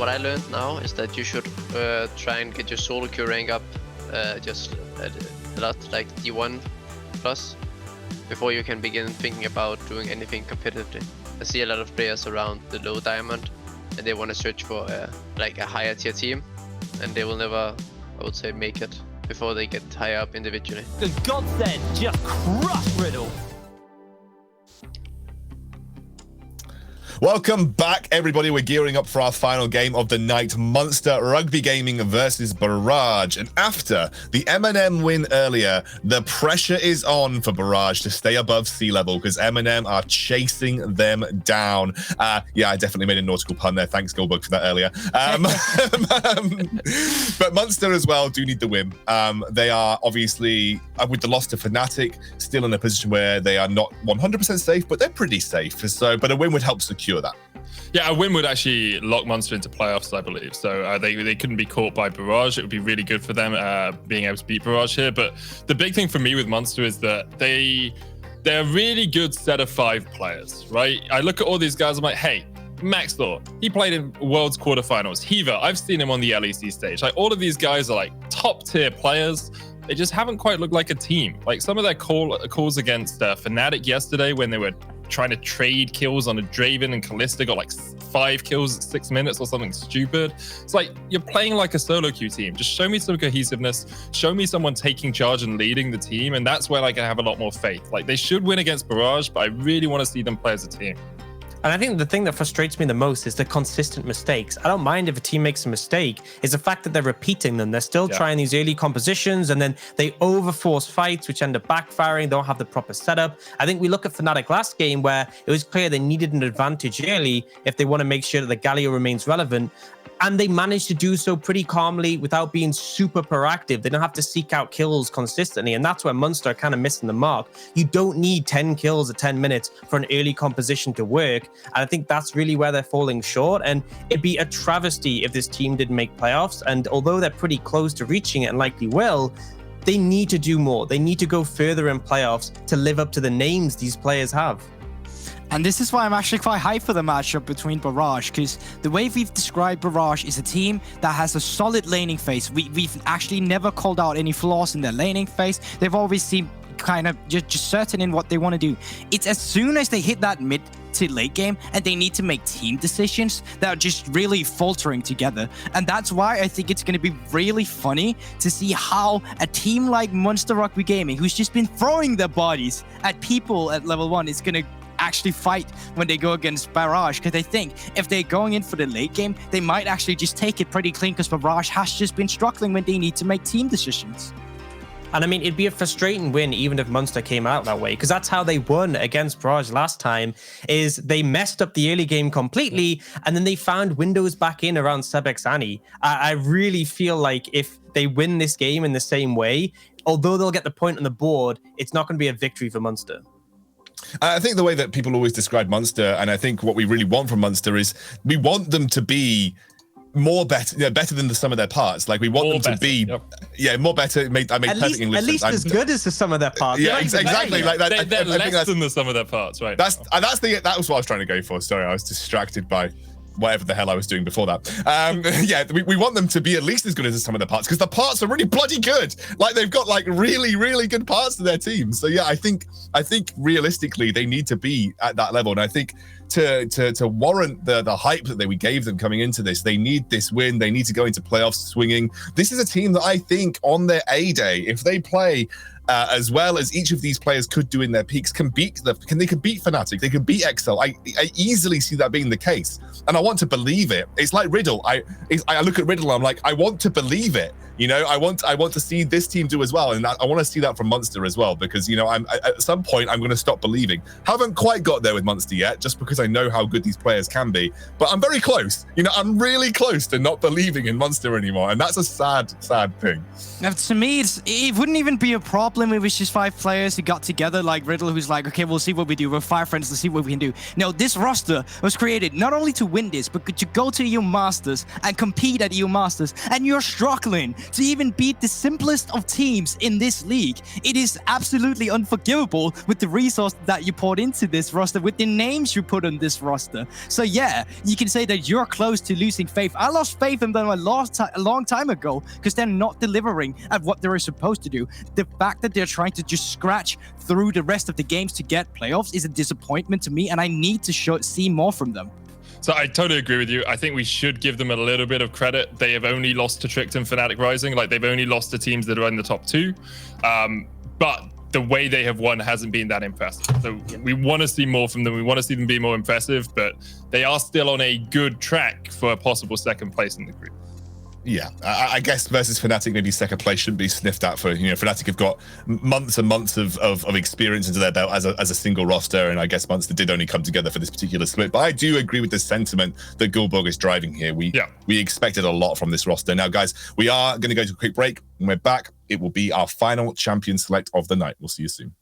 what I learned now is that you should try and get your solo queue rank up just a lot, like D1 plus, before you can begin thinking about doing anything competitively. I see a lot of players around the low diamond, and they want to search for like a higher tier team, and they will never, I would say, make it before they get higher up individually. The godsend just crushed Riddle. Welcome back, everybody. We're gearing up for our final game of the night, Munster Rugby Gaming versus Barrage. And after the M&M win earlier, the pressure is on for Barrage to stay above sea level because M&M are chasing them down. Yeah, I definitely made a nautical pun there. Thanks, Goldberg, for that earlier. But Munster as well do need the win. They are obviously, with the loss to Fnatic, still in a position where they are not 100% safe, but they're pretty safe. So, but a win would help secure that. Yeah, a win would actually lock Munster into playoffs, I believe. So they couldn't be caught by Barrage. It would be really good for them being able to beat Barrage here. But the big thing for me with Munster is that they're a really good set of 5 players, right? I look at all these guys, I'm like, hey, Max Thor, he played in World's quarterfinals. Heaver, I've seen him on the LEC stage. Like, all of these guys are like top tier players. They just haven't quite looked like a team. Like, some of their calls against Fnatic yesterday when they were trying to trade kills on a Draven, and Callista got like 5 kills at 6 minutes or something stupid. It's like, you're playing like a solo queue team. Just show me some cohesiveness, show me someone taking charge and leading the team, and that's where like I have a lot more faith. Like, they should win against Barrage, but I really want to see them play as a team. And I think the thing that frustrates me the most is the consistent mistakes. I don't mind if a team makes a mistake. It's the fact that they're repeating them. They're still trying these early compositions, and then they overforce fights, which end up backfiring. They don't have the proper setup. I think we look at Fnatic last game where it was clear they needed an advantage early if they want to make sure that the Galio remains relevant. And they managed to do so pretty calmly without being super proactive. They don't have to seek out kills consistently. And that's where Munster are kind of missing the mark. You don't need 10 kills at 10 minutes for an early composition to work. And I think that's really where they're falling short. And it'd be a travesty if this team didn't make playoffs. And although they're pretty close to reaching it and likely will, they need to do more. They need to go further in playoffs to live up to the names these players have. And this is why I'm actually quite hyped for the matchup between Barrage, because the way we've described Barrage is a team that has a solid laning phase. We've actually never called out any flaws in their laning phase. They've always seemed kind of just certain in what they want to do. It's as soon as they hit that mid to late game and they need to make team decisions that are just really faltering together. And that's why I think it's going to be really funny to see how a team like Munster Rugby Gaming, who's just been throwing their bodies at people at level 1, is going to actually fight when they go against Barrage, because they think if they're going in for the late game, they might actually just take it pretty clean, because Barrage has just been struggling when they need to make team decisions. And I mean, it'd be a frustrating win even if Munster came out that way, because that's how they won against Barrage last time, is they messed up the early game completely, and then they found windows back in around Sebex Annie. I really feel like if they win this game in the same way, although they'll get the point on the board, it's not going to be a victory for Munster. I think the way that people always describe Munster, and I think what we really want from Munster is we want them to be better than the sum of their parts. Like, we want them to be, more better. I made perfect English. At least as good as the sum of their parts. Yeah, exactly. Like that. They're less than the sum of their parts, right? That was what I was trying to go for. Sorry, I was distracted by whatever the hell I was doing before that. Yeah, we want them to be at least as good as some of the parts, because the parts are really bloody good. Like, they've got like really, really good parts to their team. So yeah, I think realistically they need to be at that level. And I think to warrant the hype that we gave them coming into this, they need this win. They need to go into playoffs swinging. This is a team that I think on their A day, if they play as well as each of these players could do in their peaks, they can beat Fnatic, they can beat Excel. I easily see that being the case, and I want to believe it. It's like Riddle. I look at Riddle, I'm like, I want to believe it. You know, I want to see this team do as well, and I want to see that from Munster as well, because, you know, at some point I'm going to stop believing. Haven't quite got there with Munster yet, just because I know how good these players can be, but I'm very close. You know, I'm really close to not believing in Munster anymore, and that's a sad thing. Now, to me, it wouldn't even be a problem if it's just 5 players who got together, like Riddle, who's like, okay, we'll see what we do. We're 5 friends, let's see what we can do. No, this roster was created not only to win this, but to go to EU Masters and compete at EU Masters, and you're struggling. to even beat the simplest of teams in this league. It is absolutely unforgivable with the resources that you poured into this roster, with the names you put on this roster. So yeah, you can say that you're close to losing faith. I lost faith in them a long time ago because they're not delivering at what they're supposed to do. The fact that they're trying to just scratch through the rest of the games to get playoffs is a disappointment to me, and I need to see more from them. So I totally agree with you. I think we should give them a little bit of credit. They have only lost to Tricked and Fnatic Rising. Like, they've only lost to teams that are in the top 2. But the way they have won hasn't been that impressive. So we want to see more from them. We want to see them be more impressive, but they are still on a good track for a possible second place in the group. Yeah, I guess versus Fnatic, maybe second place shouldn't be sniffed at for, Fnatic have got months and months of experience into their belt as a single roster, and I guess Munster did only come together for this particular split. But I do agree with the sentiment that Gulborg is driving here. We expected a lot from this roster. Now, guys, we are going to go to a quick break. When we're back, it will be our final champion select of the night. We'll see you soon.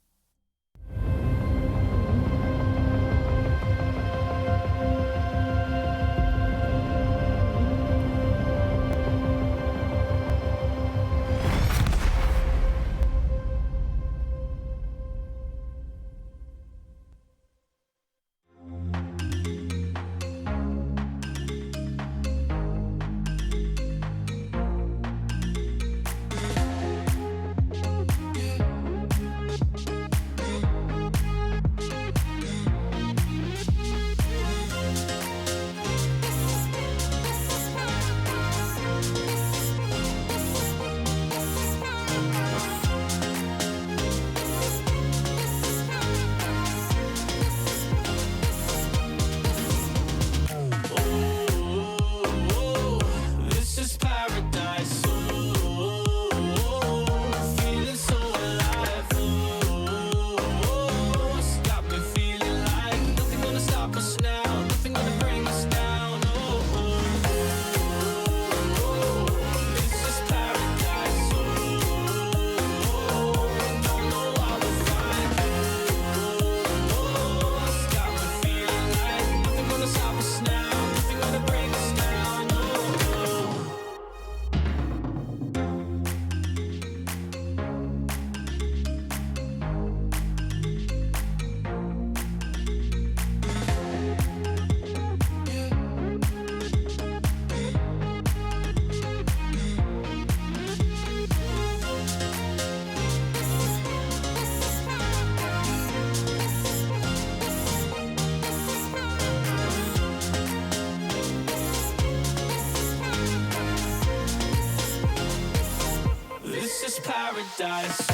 paradise.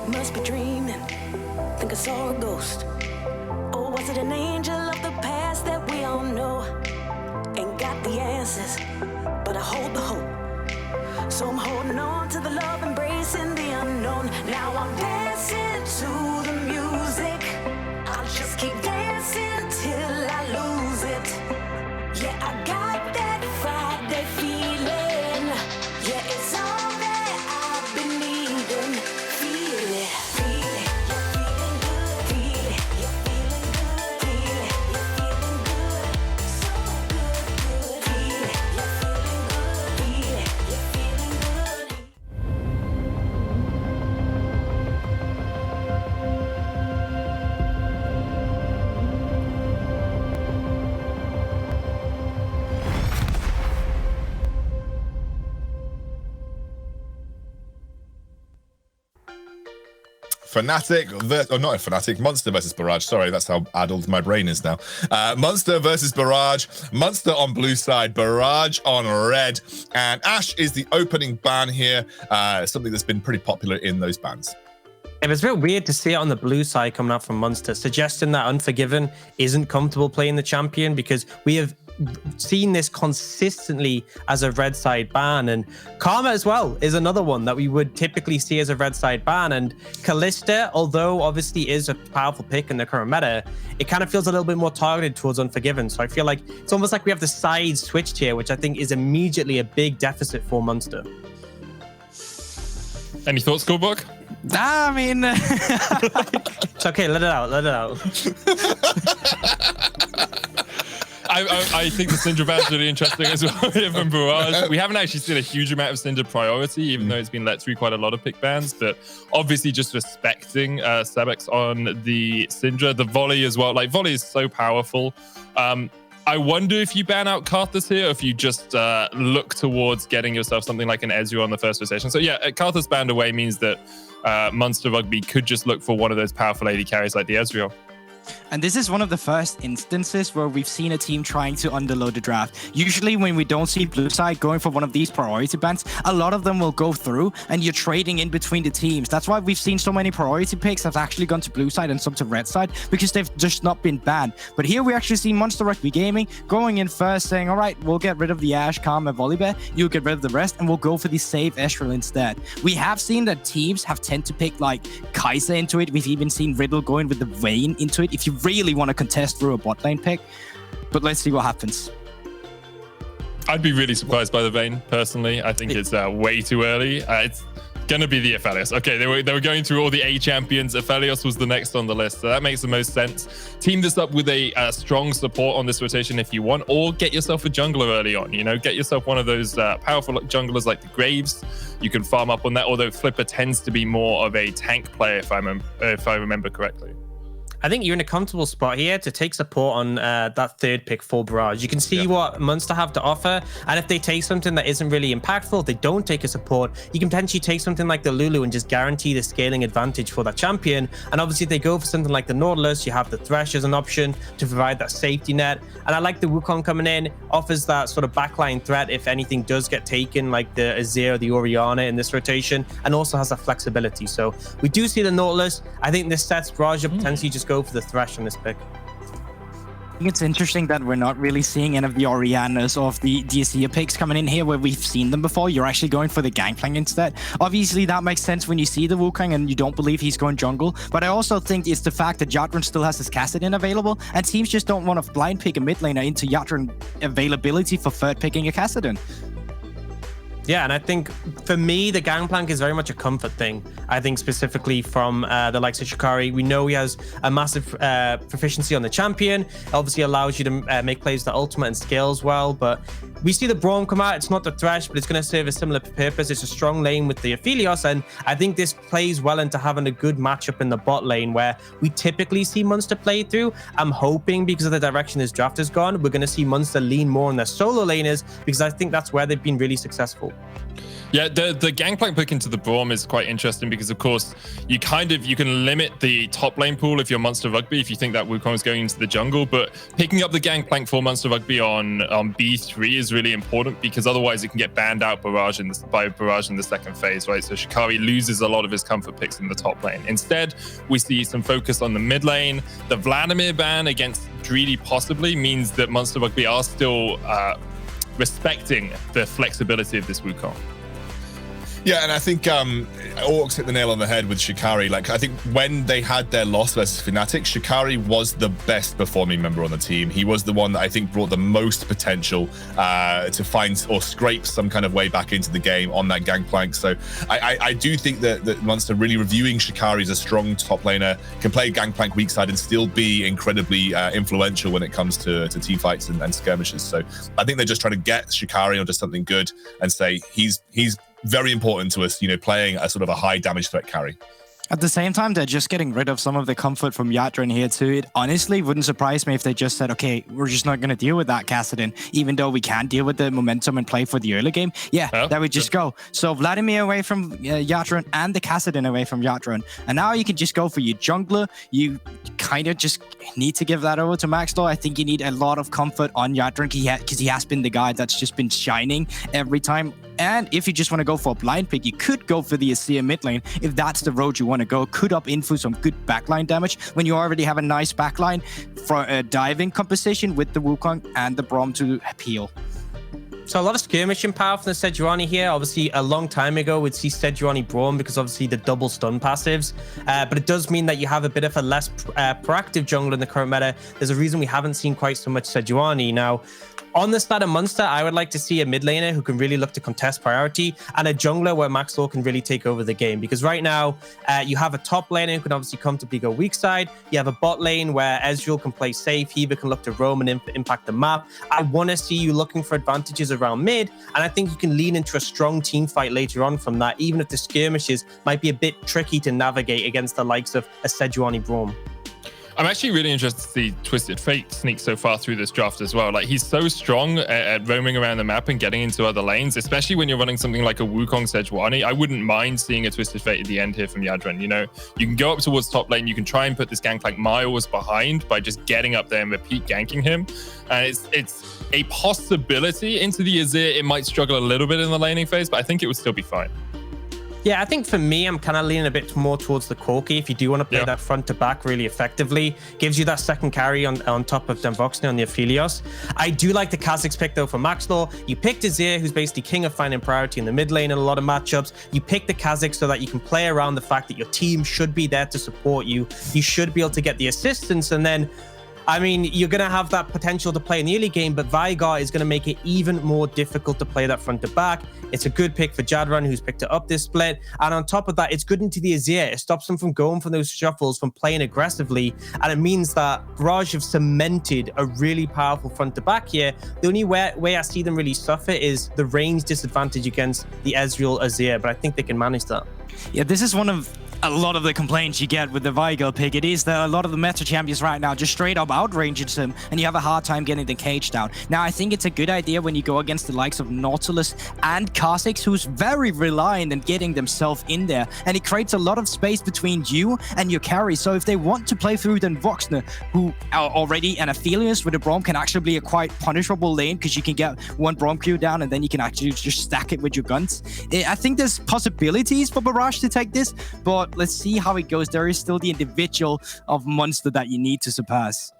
Must be dreaming, think I saw a ghost. Or was it an angel of the past that we all know? Ain't got the answers, but I hold the hope. So I'm holding on to the love, embracing the unknown. Now I'm dancing to the music. I'll just keep dancing till I lose it. Yeah, I got that Friday feeling. Yeah, it's all that I've been needing. Fnatic, not Fnatic, Munster versus Barrage. Sorry, that's how addled my brain is now. Munster versus Barrage. Munster on blue side, Barrage on red. And Ash is the opening ban here, something that's been pretty popular in those bans. It was real weird to see it on the blue side coming out from Munster, suggesting that Unforgiven isn't comfortable playing the champion, because we have seen this consistently as a red side ban, and Karma as well is another one that we would typically see as a red side ban. And Kalista, although obviously is a powerful pick in the current meta, it kind of feels a little bit more targeted towards Unforgiven. So I feel like it's almost like we have the sides switched here, which I think is immediately a big deficit for Munster. Any thoughts, Goldberg? I mean, It's okay, let it out. I think the Syndra ban's really interesting as well here from Barrage. We haven't actually seen a huge amount of Syndra priority, even though it's been let through quite a lot of pick bans, but obviously just respecting Sebex on the Syndra. The volley as well, like volley is so powerful. I wonder if you ban out Karthus here, or if you just look towards getting yourself something like an Ezreal on the first rotation. So yeah, Karthus banned away means that Munster Rugby could just look for one of those powerful AD carries like the Ezreal. And this is one of the first instances where we've seen a team trying to underload the draft. Usually when we don't see blue side going for one of these priority bans, a lot of them will go through and you're trading in between the teams. That's why we've seen so many priority picks have actually gone to blue side and some to red side, because they've just not been banned. But here we actually see Munster Rugby Gaming going in first, saying, all right, we'll get rid of the Ashe, Karma, Volibear, you'll get rid of the rest, and we'll go for the save Ezreal instead. We have seen that teams have tend to pick like Kai'Sa into it. We've even seen Riddle going with the Vayne into it if you really want to contest through a bot lane pick. But let's see what happens. I'd be really surprised by the Vayne, personally. I think it's way too early. It's going to be the Aphelios. Okay, they were going through all the A champions. Aphelios was the next on the list, so that makes the most sense. Team this up with a strong support on this rotation if you want, or get yourself a jungler early on. You know, get yourself one of those powerful junglers like the Graves. You can farm up on that, although Flipper tends to be more of a tank player, if I remember correctly. I think you're in a comfortable spot here to take support on that third pick for Barrage. You can see what Munster have to offer, and if they take something that isn't really impactful, if they don't take a support, you can potentially take something like the Lulu and just guarantee the scaling advantage for that champion. And obviously if they go for something like the Nautilus, you have the Thresh as an option to provide that safety net. And I like the Wukong coming in, offers that sort of backline threat if anything does get taken, like the Azir, the Orianna in this rotation, and also has that flexibility. So we do see the Nautilus. I think this sets Barrage up potentially just go for the Thresh on this pick. I think it's interesting that we're not really seeing any of the Oriannas or the Azir picks coming in here where we've seen them before. You're actually going for the Gangplank instead. Obviously, that makes sense when you see the Wukong and you don't believe he's going jungle. But I also think it's the fact that Yatron still has his Kassadin available, and teams just don't want to blind pick a mid laner into Yatron availability for third picking a Kassadin. Yeah, and I think for me, the Gangplank is very much a comfort thing. I think specifically from the likes of Shikari, we know he has a massive proficiency on the champion. It obviously allows you to make plays the ultimate and scales well, but we see the Braum come out. It's not the Thresh, but it's going to serve a similar purpose. It's a strong lane with the Aphelios, and I think this plays well into having a good matchup in the bot lane where we typically see Munster play through. I'm hoping because of the direction this draft has gone, we're going to see Munster lean more on their solo laners, because I think that's where they've been really successful. Yeah, the Gangplank pick into the Braum is quite interesting because, of course, you can limit the top lane pool if you're Munster Rugby, if you think that Wukong is going into the jungle, but picking up the Gangplank for Munster Rugby on B3 is really important, because otherwise it can get banned out by Barrage in the second phase, right? So Shikari loses a lot of his comfort picks in the top lane. Instead, we see some focus on the mid lane. The Vladimir ban against Dreedy possibly means that Munster Rugby are still respecting the flexibility of this Wukong. Yeah, and I think Orcs hit the nail on the head with Shikari. Like, I think when they had their loss versus Fnatic, Shikari was the best performing member on the team. He was the one that I think brought the most potential to find or scrape some kind of way back into the game on that Gangplank. So I do think that Munster really reviewing Shikari as a strong top laner, can play Gangplank weak side and still be incredibly influential when it comes to team fights and skirmishes. So I think they're just trying to get Shikari onto something good and say he's very important to us, you know, playing a sort of a high damage threat carry. At the same time, they're just getting rid of some of the comfort from Yadrin here too. It honestly wouldn't surprise me if they just said, okay, we're just not going to deal with that Kassadin, even though we can deal with the momentum and play for the early game. Yeah, that would just go. So Vladimir away from Yadrin and the Kassadin away from Yadrin. And now you can just go for your jungler. You kind of just need to give that over to Maxlaw. I think you need a lot of comfort on Yadrin because he has been the guy that's just been shining every time. And if you just want to go for a blind pick, you could go for the Azir mid lane if that's the road you want to go. Could up in for some good backline damage when you already have a nice backline for a diving composition with the Wukong and the Braum to heal. So a lot of skirmishing power from the Sejuani here. Obviously, a long time ago, we'd see Sejuani Braum because obviously the double stun passives. But it does mean that you have a bit of a less proactive jungle in the current meta. There's a reason we haven't seen quite so much Sejuani. Now, on the side of Munster, I would like to see a mid laner who can really look to contest priority and a jungler where Maxlaw can really take over the game. Because right now, you have a top laner who can obviously comfortably go weak side. You have a bot lane where Ezreal can play safe. He can look to roam and impact the map. I want to see you looking for advantages around mid. And I think you can lean into a strong team fight later on from that, even if the skirmishes might be a bit tricky to navigate against the likes of a Sejuani Braum. I'm actually really interested to see Twisted Fate sneak so far through this draft as well. Like, he's so strong at roaming around the map and getting into other lanes, especially when you're running something like a Wukong Sejuani. I wouldn't mind seeing a Twisted Fate at the end here from Yadrin. You know, you can go up towards top lane. You can try and put this gank like miles behind by just getting up there and repeat ganking him. And it's a possibility into the Azir. It might struggle a little bit in the laning phase, but I think it would still be fine. Yeah, I think for me, I'm kind of leaning a bit more towards the Corki. If you do want to play that front to back really effectively, gives you that second carry on top of Damvoxne on the Aphelios. I do like the Kha'Zix pick though for Maxlaw. You picked Azir, who's basically king of finding priority in the mid lane in a lot of matchups. You pick the Kha'Zix so that you can play around the fact that your team should be there to support you. You should be able to get the assistance, and then I mean, you're going to have that potential to play in the early game, but Veigar is going to make it even more difficult to play that front to back. It's a good pick for Jadran, who's picked it up this split. And on top of that, it's good into the Azir. It stops them from going for those shuffles, from playing aggressively. And it means that Barrage have cemented a really powerful front to back here. The only way I see them really suffer is the range disadvantage against the Ezreal Azir, but I think they can manage that. Yeah, this is one of a lot of the complaints you get with the Veigar pick. It is that a lot of the meta champions right now just straight up outranges him, and you have a hard time getting the cage down. Now, I think it's a good idea when you go against the likes of Nautilus and Kha'Zix, who's very reliant on getting themselves in there, and it creates a lot of space between you and your carry. So if they want to play through Damvoxne, who are already an Aphelios with a Braum, can actually be a quite punishable lane because you can get one Braum Q down and then you can actually just stack it with your guns. I think there's possibilities for Barrage to take this, but let's see how it goes. There is still the individual of Munster that you need to surpass.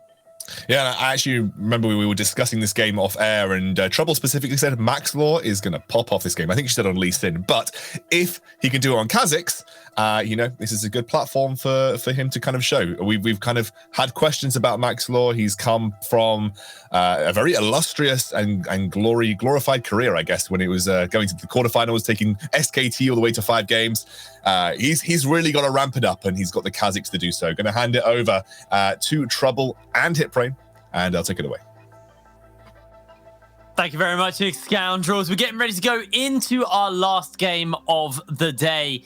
Yeah, I actually remember we were discussing this game off air, and Trouble specifically said Maxlaw is going to pop off this game. I think she said on Lee Sin, but if he can do it on Kha'Zix, you know, this is a good platform for him to kind of show. We've kind of had questions about Maxlaw. He's come from a very illustrious and glorified career, I guess, when it was going to the quarterfinals, taking SKT all the way to 5 games. He's really got to ramp it up, and he's got the Kha'Zix to do so. Going to hand it over to Trouble and Hitbrain, and I'll take it away. Thank you very much, Scoundrels. We're getting ready to go into our last game of the day.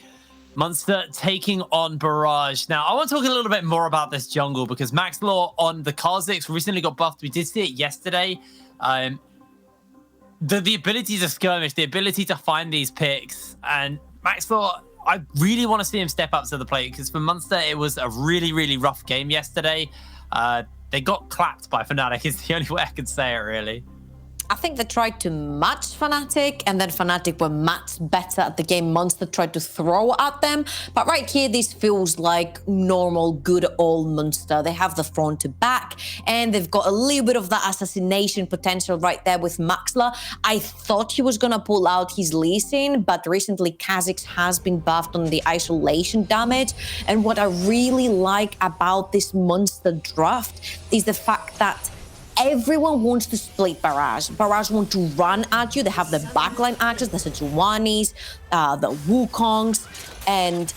Munster taking on Barrage. Now, I want to talk a little bit more about this jungle because Maxlaw on the Kha'Zix recently got buffed. We did see it yesterday. The ability to skirmish, the ability to find these picks, and Maxlaw, I really want to see him step up to the plate because for Munster, it was a really, really rough game yesterday. They got clapped by Fnatic is the only way I can say it, really. I think they tried to match Fnatic, and then Fnatic were much better at the game Munster tried to throw at them. But right here, this feels like normal, good old Munster. They have the front to back, and they've got a little bit of that assassination potential right there with Maxlaw. I thought he was going to pull out his Lee Sin, but recently Kha'Zix has been buffed on the isolation damage. And what I really like about this Munster draft is the fact that everyone wants to split Barrage. Barrage want to run at you. They have the backline access, the Sejuanis, the Wukongs, and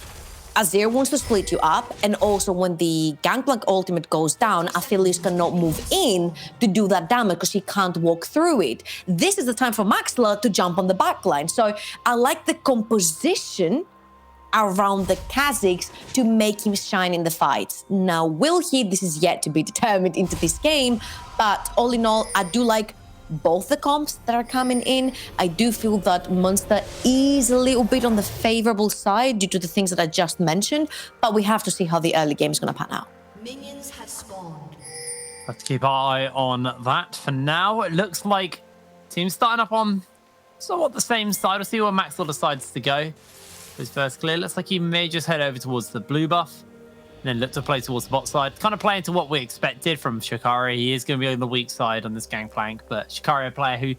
Azir wants to split you up. And also when the Gangplank ultimate goes down, Aphelios cannot move in to do that damage because he can't walk through it. This is the time for Maxlaw to jump on the backline. So I like the composition around the Kazakhs to make him shine in the fights. Now, will he? This is yet to be determined into this game, but all in all, I do like both the comps that are coming in. I do feel that Munster is a little bit on the favorable side due to the things that I just mentioned, but we have to see how the early game is going to pan out. Minions have spawned. Have to keep our eye on that. For now, it looks like team's starting up on somewhat the same side. We'll see where Maxwell decides to go. His first clear. Looks like he may just head over towards the blue buff and then look to play towards the bot side. Kind of playing to what we expected from Shikari. He is going to be on the weak side on this gangplank, but Shikari, a player who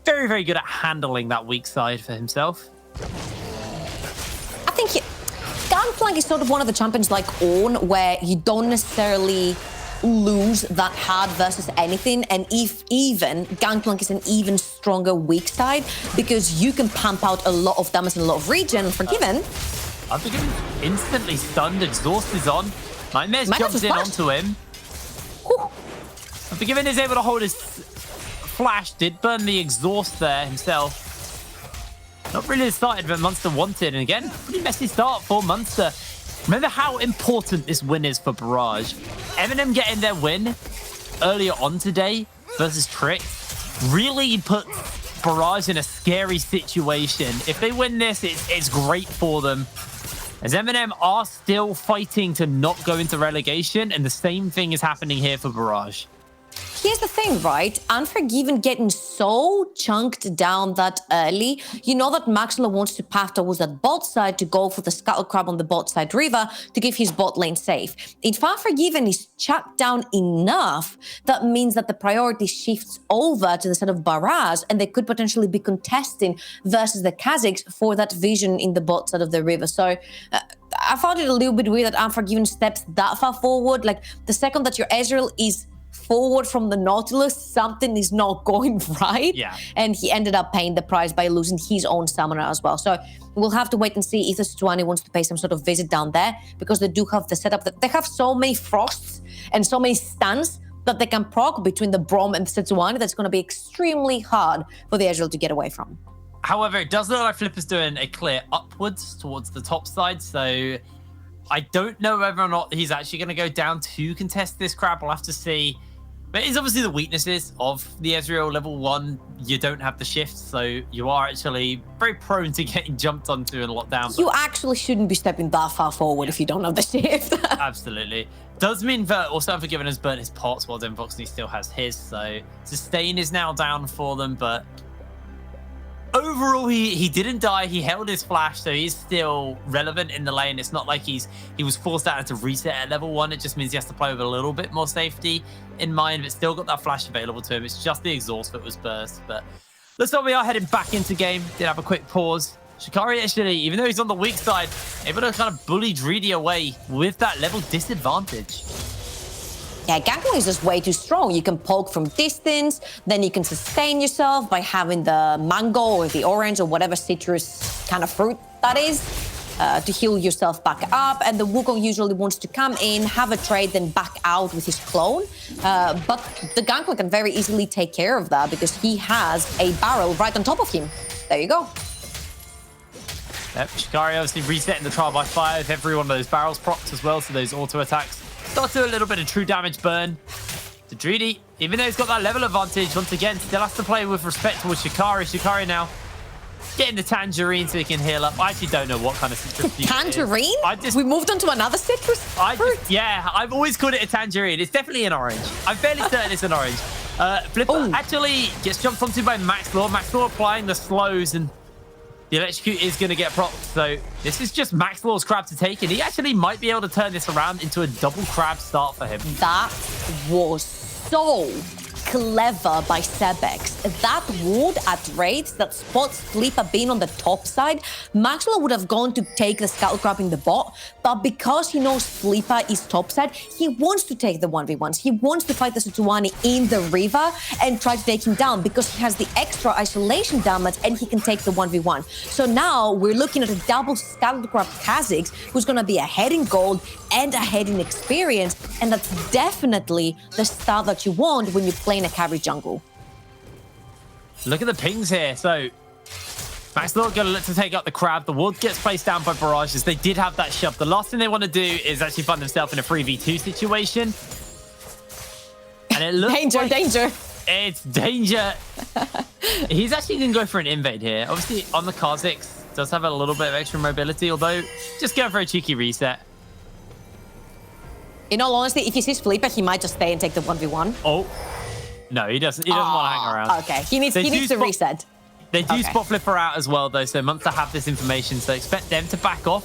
very, very good at handling that weak side for himself. I think Gangplank is sort of one of the champions like Ornn, where you don't necessarily lose that hard versus anything, and if even Gangplank is an even stronger weak side because you can pump out a lot of damage and a lot of regen. Unforgiven. Unforgiven instantly stunned, exhaust is on. Nightmares jumps in onto him. Unforgiven is able to hold his flash, did burn the exhaust there himself. Not really started, but Munster wanted, and again, pretty messy start for Munster. Remember how important this win is for Barrage. Eminem getting their win earlier on today versus Trick really put Barrage in a scary situation. If they win this, it's great for them, as Eminem are still fighting to not go into relegation, and the same thing is happening here for Barrage. Here's the thing, right? Unforgiven getting so chunked down that early. You know that Maxwell wants to path towards that bot side to go for the Scuttle Crab on the bot side river to give his bot lane safe. If Unforgiven is chucked down enough, that means that the priority shifts over to the side of Barrage, and they could potentially be contesting versus the Kazakhs for that vision in the bot side of the river. So I found it a little bit weird that Unforgiven steps that far forward. Like, the second that your Ezreal is forward from the Nautilus, something is not going right. Yeah. And he ended up paying the price by losing his own summoner as well. So we'll have to wait and see if the Sejuani wants to pay some sort of visit down there, because they do have the setup that they have so many frosts and so many stuns that they can proc between the Braum and the Sejuani. That's going to be extremely hard for the Ezreal to get away from. However, it does look like Flipper's doing a clear upwards towards the top side, so I don't know whether or not he's actually going to go down to contest this crab. We'll have to see. But it's obviously the weaknesses of the Ezreal level 1. You don't have the shift, so you are actually very prone to getting jumped onto and locked down. You actually shouldn't be stepping that far forward if you don't have the shift. Absolutely. Does mean that also Unforgiven has burnt his pots while Denvoxney still has his, so sustain is now down for them, but overall, he didn't die. He held his flash, so he's still relevant in the lane. It's not like he was forced out to reset at level 1. It just means he has to play with a little bit more safety in mind, but still got that flash available to him. It's just the exhaust that was burst. But looks like we are heading back into game. Did have a quick pause. Shikari actually, even though he's on the weak side, able to kind of bully Dreedy away with that level disadvantage. Yeah, Gangplank is just way too strong. You can poke from distance, then you can sustain yourself by having the mango or the orange or whatever citrus kind of fruit that is to heal yourself back up. And the Wukong usually wants to come in, have a trade, then back out with his clone. But the Gangplank can very easily take care of that because he has a barrel right on top of him. There you go. Yep, Shikari obviously resetting the trial by fire with every one of those barrels procs as well, so those auto attacks start to do a little bit of true damage burn to Dreedy. Even though he's got that level advantage, once again, still has to play with respect towards Shikari. Shikari now getting the tangerine so he can heal up. I actually don't know what kind of citrus fruit Tangerine? it is. We moved on to another citrus fruit? Yeah, I've always called it a tangerine. It's definitely an orange. I'm fairly certain it's an orange. Flipper actually gets jumped onto by Maxlor. Maxlor applying the slows, and the electrocute is going to get propped. So this is just Maxlor's crab to take, and he actually might be able to turn this around into a double crab start for him. That was so clever by Sebex. That ward at raids that spots Flipper being on the top side, Maxwell would have gone to take the Scuttle Crab in the bot, but because he knows Flipper is top side, he wants to take the 1v1s. He wants to fight the Sejuani in the river and try to take him down because he has the extra isolation damage and he can take the 1v1. So now we're looking at a double Scuttle Crab Kazakhs who's going to be ahead in gold and ahead in experience, and that's definitely the style that you want when you play in a carry jungle. Look at the pings here. So Maxlor going to look to take up the crab. The ward gets placed down by Barrages. They did have that shove. The last thing they want to do is actually find themselves in a 3v2 situation. And it looks Danger. It's danger. He's actually going to go for an invade here. Obviously, on the Kha'Zix, does have a little bit of extra mobility, although just go for a cheeky reset. In all honesty, if he sees Felipe, he might just stay and take the 1v1. Oh. No, he doesn't. He doesn't want to hang around. Okay, he needs to reset. They do spot Flipper out as well, though, so Munster have this information, so expect them to back off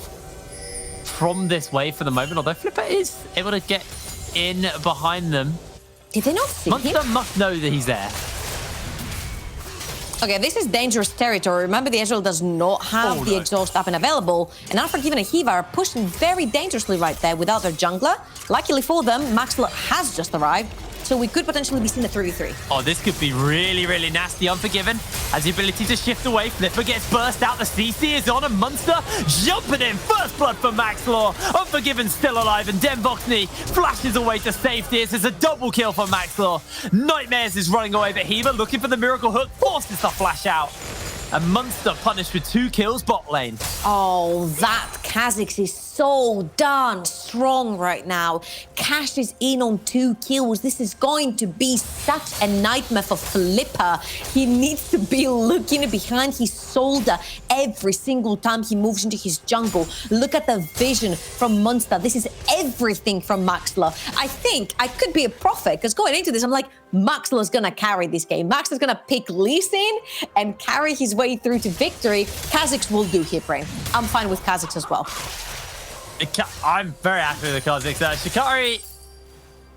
from this wave for the moment, although Flipper is able to get in behind them. Did they not see Munster him? must know that he's there. Okay, this is dangerous territory. Remember, the Ezreal does not have the exhaust up and available, and Unforgiven and Hiva are pushing very dangerously right there without their jungler. Luckily for them, Maxwell has just arrived, so we could potentially be seeing a 3v3. Oh, this could be really, really nasty. Unforgiven has the ability to shift away. Flipper gets burst out. The CC is on, and Munster jumping in. First blood for Maxlor. Unforgiven still alive, and Denvoxney flashes away to safety. This is a double kill for Maxlor. Nightmares is running away, but Hiva looking for the miracle hook, forces the flash out. And Munster punished with 2 kills bot lane. Oh, that Kha'Zix is so darn strong right now. Cash is in on 2 kills. This is going to be such a nightmare for Flipper. He needs to be looking behind his shoulder every single time he moves into his jungle. Look at the vision from Munster. This is everything from Maxlor. I think I could be a prophet, because going into this, I'm like, Maxlor's gonna carry this game. Maxlor's gonna pick Lee Sin and carry his way through to victory. Kha'Zix will do here, Brain. I'm fine with Kha'Zix as well. I'm very happy with the Kha'Zix. Shikari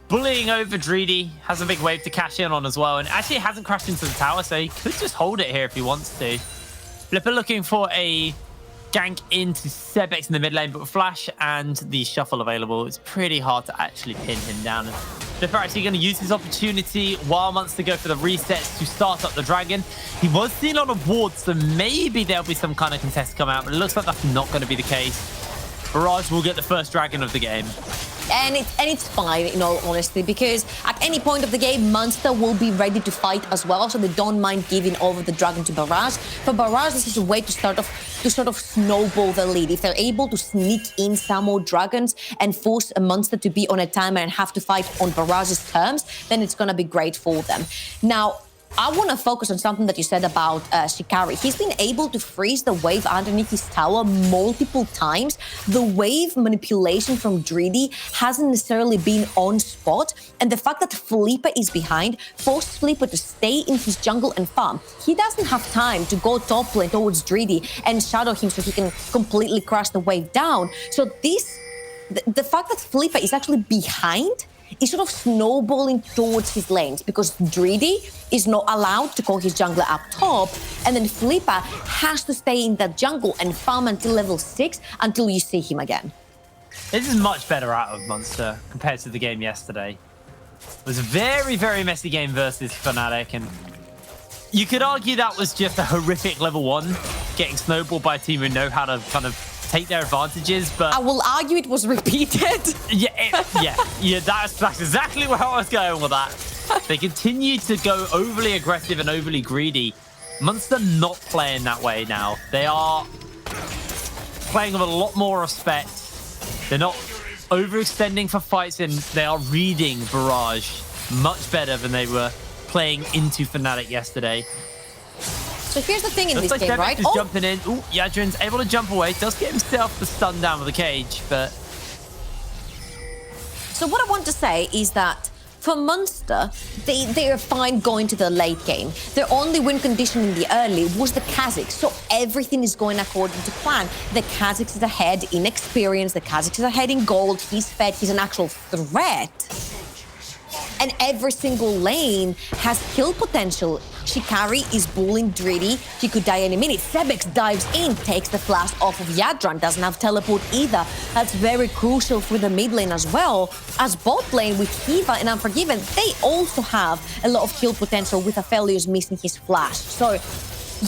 bullying over Dreedy, has a big wave to cash in on as well, and actually hasn't crashed into the tower, so he could just hold it here if he wants to. Flipper looking for a gank into Sebex in the mid lane, but with Flash and the shuffle available, it's pretty hard to actually pin him down. Flipper actually going to use his opportunity while Munster go for the resets to start up the dragon. He was seen on a ward, so maybe there'll be some kind of contest come out, but it looks like that's not going to be the case. Barrage will get the first dragon of the game. And it's fine, in all honesty, because at any point of the game, Munster will be ready to fight as well, so they don't mind giving over the dragon to Barrage. For Barrage, this is a way to sort of snowball the lead. If they're able to sneak in some more dragons and force a Munster to be on a timer and have to fight on Barrage's terms, then it's going to be great for them. Now, I want to focus on something that you said about Shikari. He's been able to freeze the wave underneath his tower multiple times. The wave manipulation from Dreedy hasn't necessarily been on spot. And the fact that Felipe is behind forces Felipe to stay in his jungle and farm. He doesn't have time to go top lane towards Dreedy and shadow him so he can completely crash the wave down. So the fact that Felipe is actually behind is sort of snowballing towards his lanes, because Dreedy is not allowed to call his jungler up top, and then Felipe has to stay in that jungle and farm until level 6 until you see him again. This is much better out of Munster compared to the game yesterday. It was a very, very messy game versus Fnatic, and you could argue that was just a horrific level 1, getting snowballed by a team who know how to kind of take their advantages, but I will argue it was repeated. Yeah, that's exactly where I was going with that. They continue to go overly aggressive and overly greedy. Munster not playing that way now. They are playing with a lot more respect. They're not overextending for fights, and they are reading Barrage much better than they were playing into Fnatic yesterday. So here's the thing in this game, right? Is jumping in. Ooh, Yadrin's able to jump away. Does get himself the stun down with the cage, but... So what I want to say is that for Munster, they are fine going to the late game. Their only win condition in the early was the Kha'Zix, so everything is going according to plan. The Kha'Zix is ahead in experience, the Kha'Zix is ahead in gold, he's fed, he's an actual threat. And every single lane has kill potential. Shikari is bullying Dreedy. He could die any minute. Sebex dives in, takes the flash off of Yadran, doesn't have teleport either. That's very crucial for the mid lane as well. As bot lane with Hiva and Unforgiven, they also have a lot of kill potential with Aphelios missing his flash. So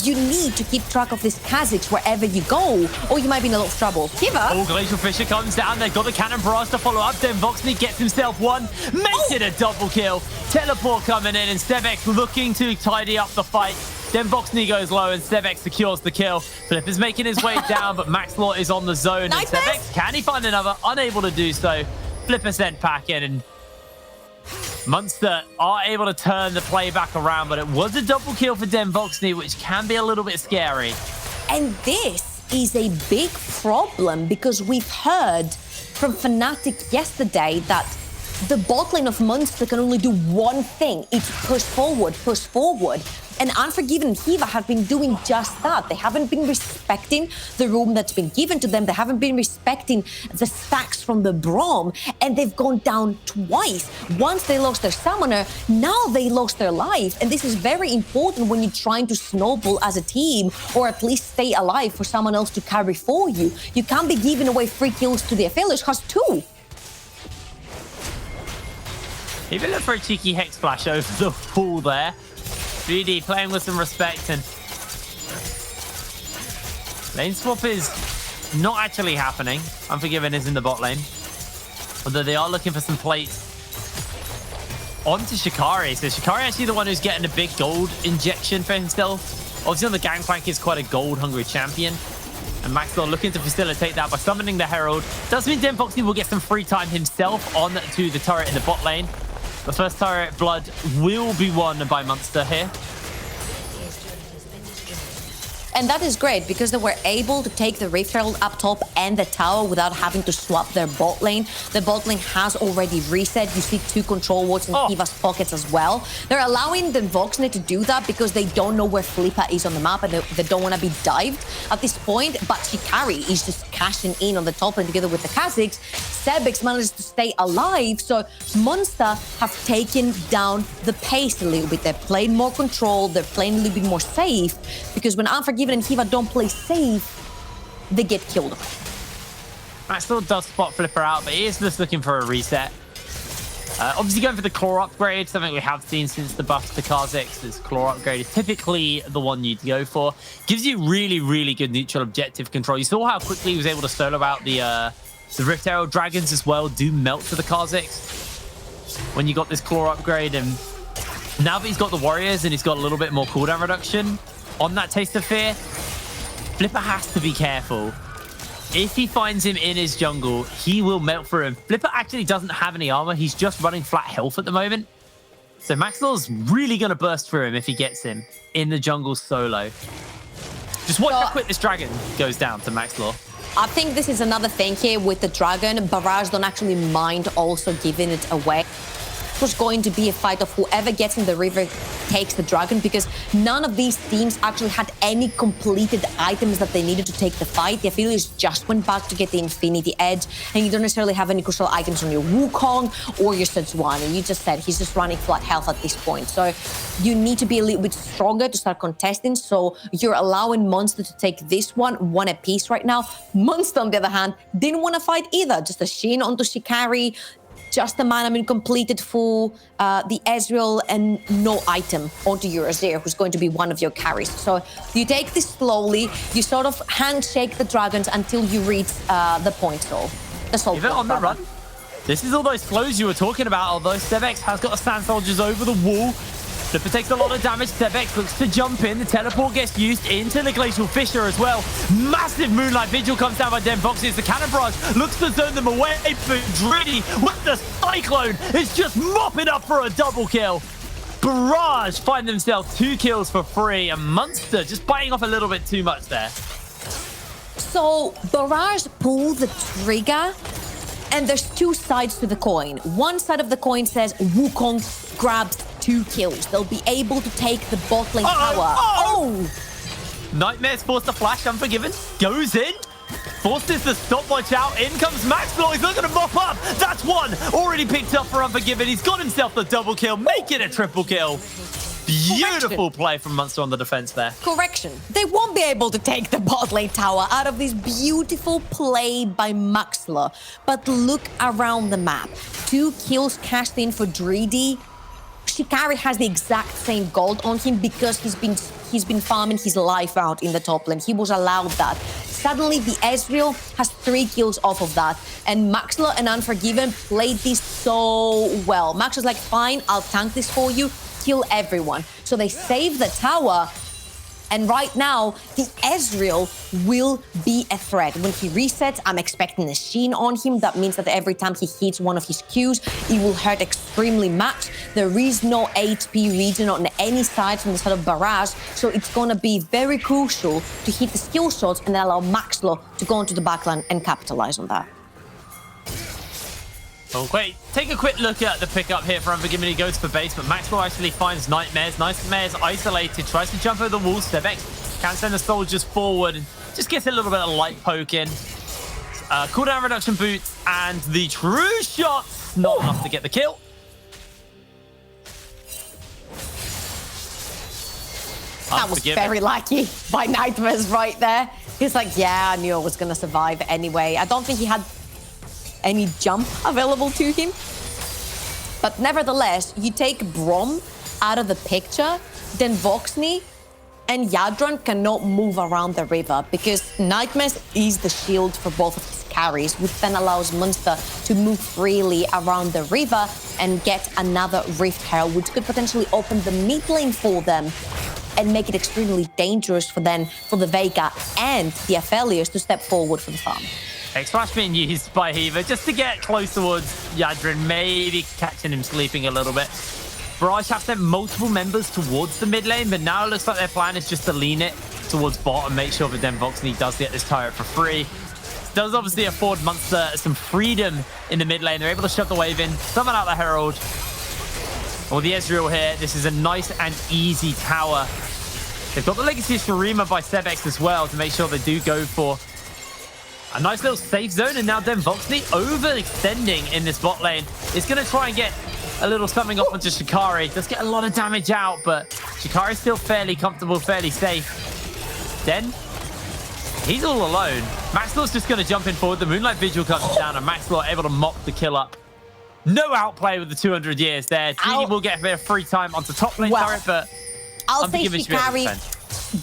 you need to keep track of this Kha'Zix wherever you go, or you might be in a lot of trouble. Hiva! Oh, Glacial Fisher comes down. They've got the Cannon Barrage to follow up. Denvoxney gets himself one, makes it a double kill. Teleport coming in, and Sebex looking to tidy up the fight. Then Voxney goes low and Sevex secures the kill. Flip is making his way down, but Maxlor is on the zone. Nice And Sevex, can he find another? Unable to do so. Flipper sent back in, and Munster are able to turn the play back around, but it was a double kill for Den Voxney, which can be a little bit scary. And this is a big problem because we've heard from Fnatic yesterday that the bot lane of Munster can only do one thing. It's push forward, push forward. And Unforgiven and Hiva have been doing just that. They haven't been respecting the room that's been given to them. They haven't been respecting the stacks from the Braum. And they've gone down twice. Once they lost their summoner, now they lost their life. And this is very important when you're trying to snowball as a team, or at least stay alive for someone else to carry for you. You can't be giving away free kills to the affiliate, has 2. Even look for a cheeky Hex Splash over the wall there. 3D playing with some respect, and lane swap is not actually happening. Unforgiven is in the bot lane, although they are looking for some plates onto Shikari. So Shikari actually the one who's getting a big gold injection for himself. Obviously on the Gangplank he's quite a gold-hungry champion, and Maxwell looking to facilitate that by summoning the Herald. Does mean Den Voxney will get some free time himself on to the turret in the bot lane. The first turret blood will be won by Munster here. And that is great because they were able to take the Rift Herald up top and the tower without having to swap their bot lane. The bot lane has already reset. You see 2 control wards in Hiva's pockets as well. They're allowing the Voxney to do that because they don't know where Flipper is on the map and they don't want to be dived at this point. But Shikari is just cashing in on the top lane together with the Kazakhs. Sebex manages to stay alive. So Munster have taken down the pace a little bit. They're playing more control. They're playing a little bit more safe because when Unforgiven and Hiva don't play safe, they get killed. Maxwell does spot Flipper out, but he is just looking for a reset. Obviously going for the claw upgrade, something we have seen since the buff to Kazakhs. This claw upgrade is typically the one you'd go for. Gives you really, really good neutral objective control. You saw how quickly he was able to solo out the Rift Herald Dragons as well, do melt to the Kazakhs when you got this claw upgrade. And now that he's got the Warriors and he's got a little bit more cooldown reduction on that Taste of Fear, Flipper has to be careful. If he finds him in his jungle, he will melt through him. Flipper actually doesn't have any armor. He's just running flat health at the moment. So Maxwell's really going to burst through him if he gets him in the jungle solo. Just watch how quick this dragon goes down to Maxwell. I think this is another thing here with the dragon. Barrage don't actually mind also giving it away. It was going to be a fight of whoever gets in the river takes the dragon, because none of these teams actually had any completed items that they needed to take the fight. The affiliates just went back to get the Infinity Edge, and you don't necessarily have any crucial items on your Wukong or your Sejuani. And you just said he's just running flat health at this point. So you need to be a little bit stronger to start contesting. So you're allowing Munster to take this one apiece right now. Munster, on the other hand, didn't want to fight either. Just a Shin onto Shikari, just the mana completed for the Ezreal, and no item onto your Azir, who's going to be one of your carries. So you take this slowly, you sort of handshake the dragons until you reach the point goal. Even on the run. This is all those flows you were talking about, although Sevex has got the Sand Soldiers over the wall. Flipper takes a lot of damage. Sevex looks to jump in. The teleport gets used into the Glacial Fissure as well. Massive Moonlight Vigil comes down by Den Voxney as the Cannon Barrage looks to zone them away. But Driddy with the Cyclone is just mopping up for a double kill. Barrage find themselves 2 kills for free, and Munster just biting off a little bit too much there. So Barrage pull the trigger, and there's 2 sides to the coin. One side of the coin says Wukong grabs 2 kills. They'll be able to take the bot lane tower. Oh! Nightmare's forced to flash, Unforgiven. Goes in. Forces the stopwatch out. In comes Maxwell. He's not going to mop up. That's 1 already picked up for Unforgiven. He's got himself the double kill. Make it a triple kill. Beautiful play from Munster on the defense there. Correction. They won't be able to take the bot lane tower out of this beautiful play by Maxwell. But look around the map. 2 kills cashed in for Driddy. Shikari has the exact same gold on him because he's been farming his life out in the top lane. He was allowed that. Suddenly, the Ezreal has 3 kills off of that. And Maxwell and Unforgiven played this so well. Maxwell's like, fine, I'll tank this for you. Kill everyone. So they save the tower, And right now, the Ezreal will be a threat. When he resets, I'm expecting a sheen on him. That means that every time he hits one of his Qs, it will hurt extremely much. There is no HP region on any side from the side of Barrage, so it's going to be very crucial to hit the skill shots and allow Maxlo to go into the backline and capitalize on that. Okay, take a quick look at the pickup here for Unforgiven. He goes for base, but Maxwell actually finds Nightmares. Nightmares isolated, tries to jump over the wall. Stebex can send the soldiers forward and just gets a little bit of light poke in. Cooldown reduction boots and the true shot. Not enough to get the kill. That was very lucky by Nightmares right there. He's like, yeah, I knew I was going to survive anyway. I don't think he had any jump available to him. But nevertheless, you take Brom out of the picture, then Voxney and Yadron cannot move around the river because Nightmares is the shield for both of his carries, which then allows Munster to move freely around the river and get another Rift Herald, which could potentially open the mid lane for them and make it extremely dangerous for the Vega and the Aphelios to step forward for the farm. X-Flash being used by Hiva just to get close towards Yadrin, maybe catching him sleeping a little bit. Barrage have sent multiple members towards the mid lane, but now it looks like their plan is just to lean it towards bot and make sure that then Voxney does get this turret for free. It does obviously afford Munster some freedom in the mid lane. They're able to shove the wave in, summon out the Herald. Or the Ezreal here. This is a nice and easy tower. They've got the Legacy of Shurima by Sebex as well to make sure they do go for a nice little safe zone. And now then Voxney overextending in this bot lane. Is going to try and get a little something off onto Shikari. Does get a lot of damage out, but Shikari's still fairly comfortable, fairly safe. Then he's all alone. Maxlaw's just going to jump in forward. The Moonlight Vigil comes down and Maxlaw able to mop the kill up. No outplay with the 200 years there. Treaty will get a bit of free time onto top lane turret, but I'll say Shikari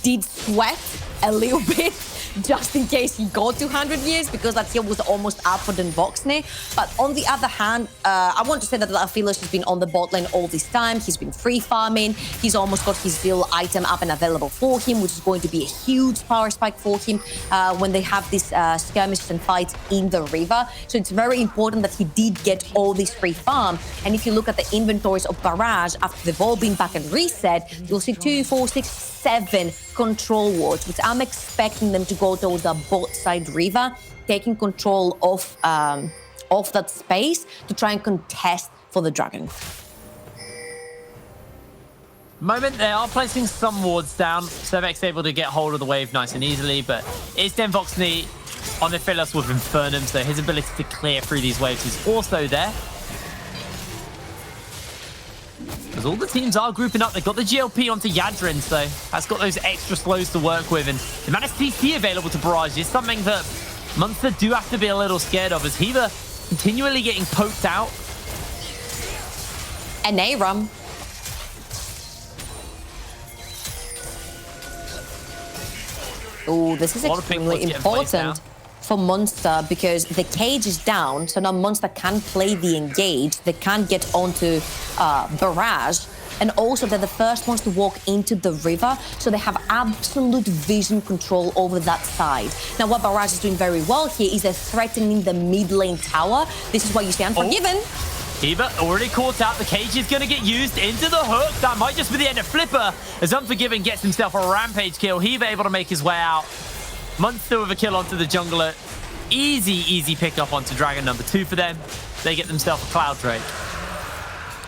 did sweat a little bit just in case he got 200 years because that kill was almost up for Den Voxney. But on the other hand, I want to say that Aphelios has been on the bot lane all this time. He's been free farming. He's almost got his Zeal item up and available for him, which is going to be a huge power spike for him when they have these skirmishes and fights in the river. So it's very important that he did get all this free farm. And if you look at the inventories of Barrage after they've all been back and reset, you'll see 2, 4, 6, 7 control wards, which I'm expecting them to go towards the bot side river, taking control of that space to try and contest for the dragon. Moment they are placing some wards down. Sebex able to get hold of the wave nice and easily, but it's Den Voxney on the Aphelios with Infernum, so his ability to clear through these waves is also there. Because all the teams are grouping up. They've got the GLP onto Yadrin, so that's got those extra slows to work with. And the amount of CC available to Barrage is something that Munster do have to be a little scared of, as Hiva continually getting poked out. And Aram. Oh, this is extremely important for Munster because the cage is down, so now Munster can play the engage. They can't get onto Barrage, and also they're the first ones to walk into the river, so they have absolute vision control over that side. Now, what Barrage is doing very well here is they're threatening the mid lane tower. This is why you see Unforgiven. Hiva already caught out. The cage is going to get used into the hook. That might just be the end of Flipper as Unforgiven gets himself a rampage kill. Hiva able to make his way out. Munster with a kill onto the jungler. Easy pickup onto Dragon number 2 for them. They get themselves a Cloud Drake.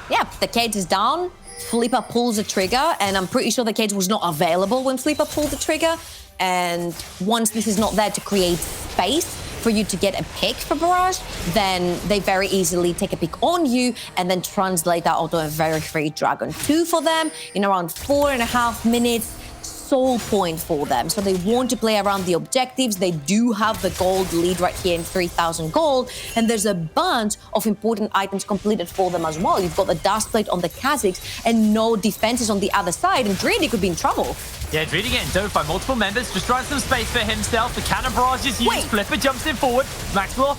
Yeah, the cage is down. Flipper pulls the trigger, and I'm pretty sure the cage was not available when Flipper pulled the trigger. And once this is not there to create space for you to get a pick for Barrage, then they very easily take a pick on you and then translate that onto a very free Dragon 2 for them in around 4.5 minutes. Soul point for them. So they want to play around the objectives. They do have the gold lead right here in 3,000 gold. And there's a bunch of important items completed for them as well. You've got the dust plate on the Kha'Zix and no defenses on the other side. And Dreedy could be in trouble. Yeah, Dreedy getting doped by multiple members. Just trying some space for himself. The cannon barrage is used. Flipper jumps in forward. Maxlaw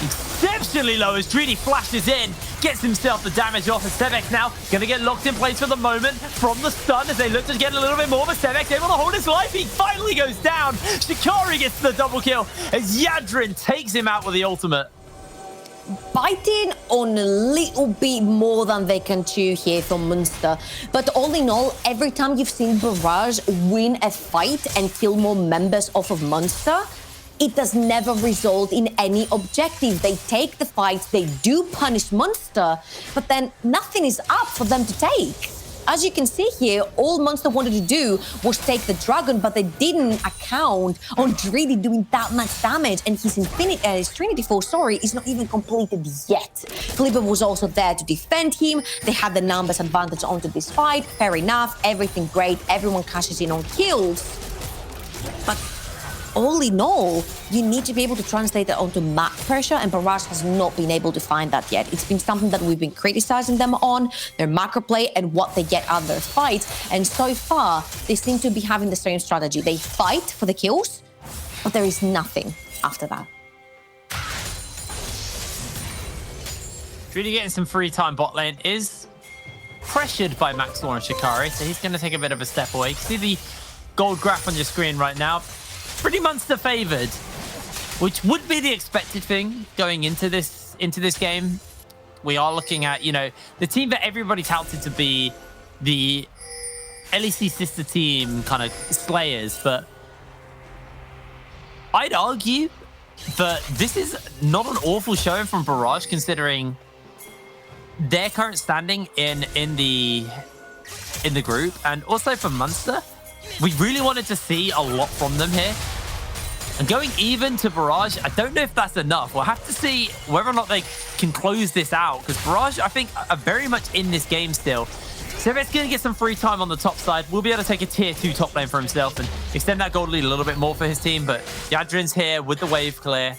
exceptionally low as Dreedy flashes in, gets himself the damage off, and Sevex now going to get locked in place for the moment from the stun as they look to get a little bit more, but Sevex able to hold his life. He finally goes down. Shikari gets the double kill as Yadrin takes him out with the ultimate. Biting on a little bit more than they can chew here from Munster. But all in all, every time you've seen Barrage win a fight and kill more members off of Munster, it does never result in any objective. They take the fight, they do punish Munster, but then nothing is up for them to take. As you can see here, all Munster wanted to do was take the Dragon, but they didn't account on Dreedy doing that much damage, and his Trinity Force, is not even completed yet. Flipper was also there to defend him. They had the numbers advantage onto this fight. Fair enough, everything great. Everyone cashes in on kills. But all in all, you need to be able to translate that onto map pressure, and Barrage has not been able to find that yet. It's been something that we've been criticizing them on, their macro play and what they get out of their fights. And so far, they seem to be having the same strategy. They fight for the kills, but there is nothing after that. Dreedy getting some free time bot lane is pressured by Maxlor and Shikari, so he's going to take a bit of a step away. You can see the gold graph on your screen right now. Pretty Munster favored, which would be the expected thing going into this game. We are looking at, the team that everybody touted to be the NLC sister team kind of slayers, but I'd argue that this is not an awful showing from Barrage considering their current standing in the group, and also for Munster. We really wanted to see a lot from them here. And going even to Barrage, I don't know if that's enough. We'll have to see whether or not they can close this out, because Barrage, I think, are very much in this game still. Sevet's going to get some free time on the top side. We'll be able to take a tier 2 top lane for himself and extend that gold lead a little bit more for his team. But Yadrin's here with the wave clear.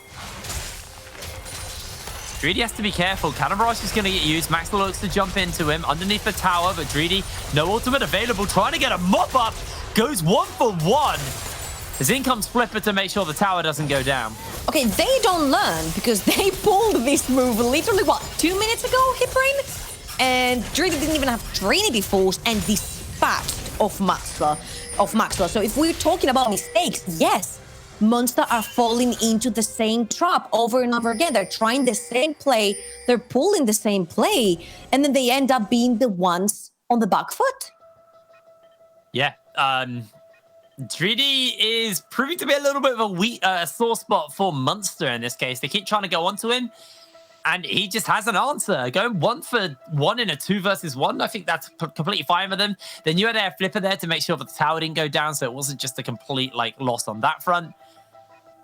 Dreedy has to be careful. Cannon Barrage is going to get used. Max looks to jump into him underneath the tower, but Dreedy, no ultimate available. Trying to get a mop up. Goes 1 for 1. As in comes Flipper to make sure the tower doesn't go down. Okay, they don't learn because they pulled this move literally, 2 minutes ago, Hipbrain? And Dreedy didn't even have Trinity Force and dispatched of Maxwell. So if we're talking about mistakes, yes, Munster are falling into the same trap over and over again. They're trying the same play, they're pulling the same play, and then they end up being the ones on the back foot. Yeah, Dreedy is proving to be a little bit of a sore spot for Munster in this case. They keep trying to go onto him, and he just has an answer. Going 1 for 1 in a 2 versus 1, I think that's completely fine with them. Then you had a Flipper there to make sure that the tower didn't go down, so it wasn't just a complete loss on that front.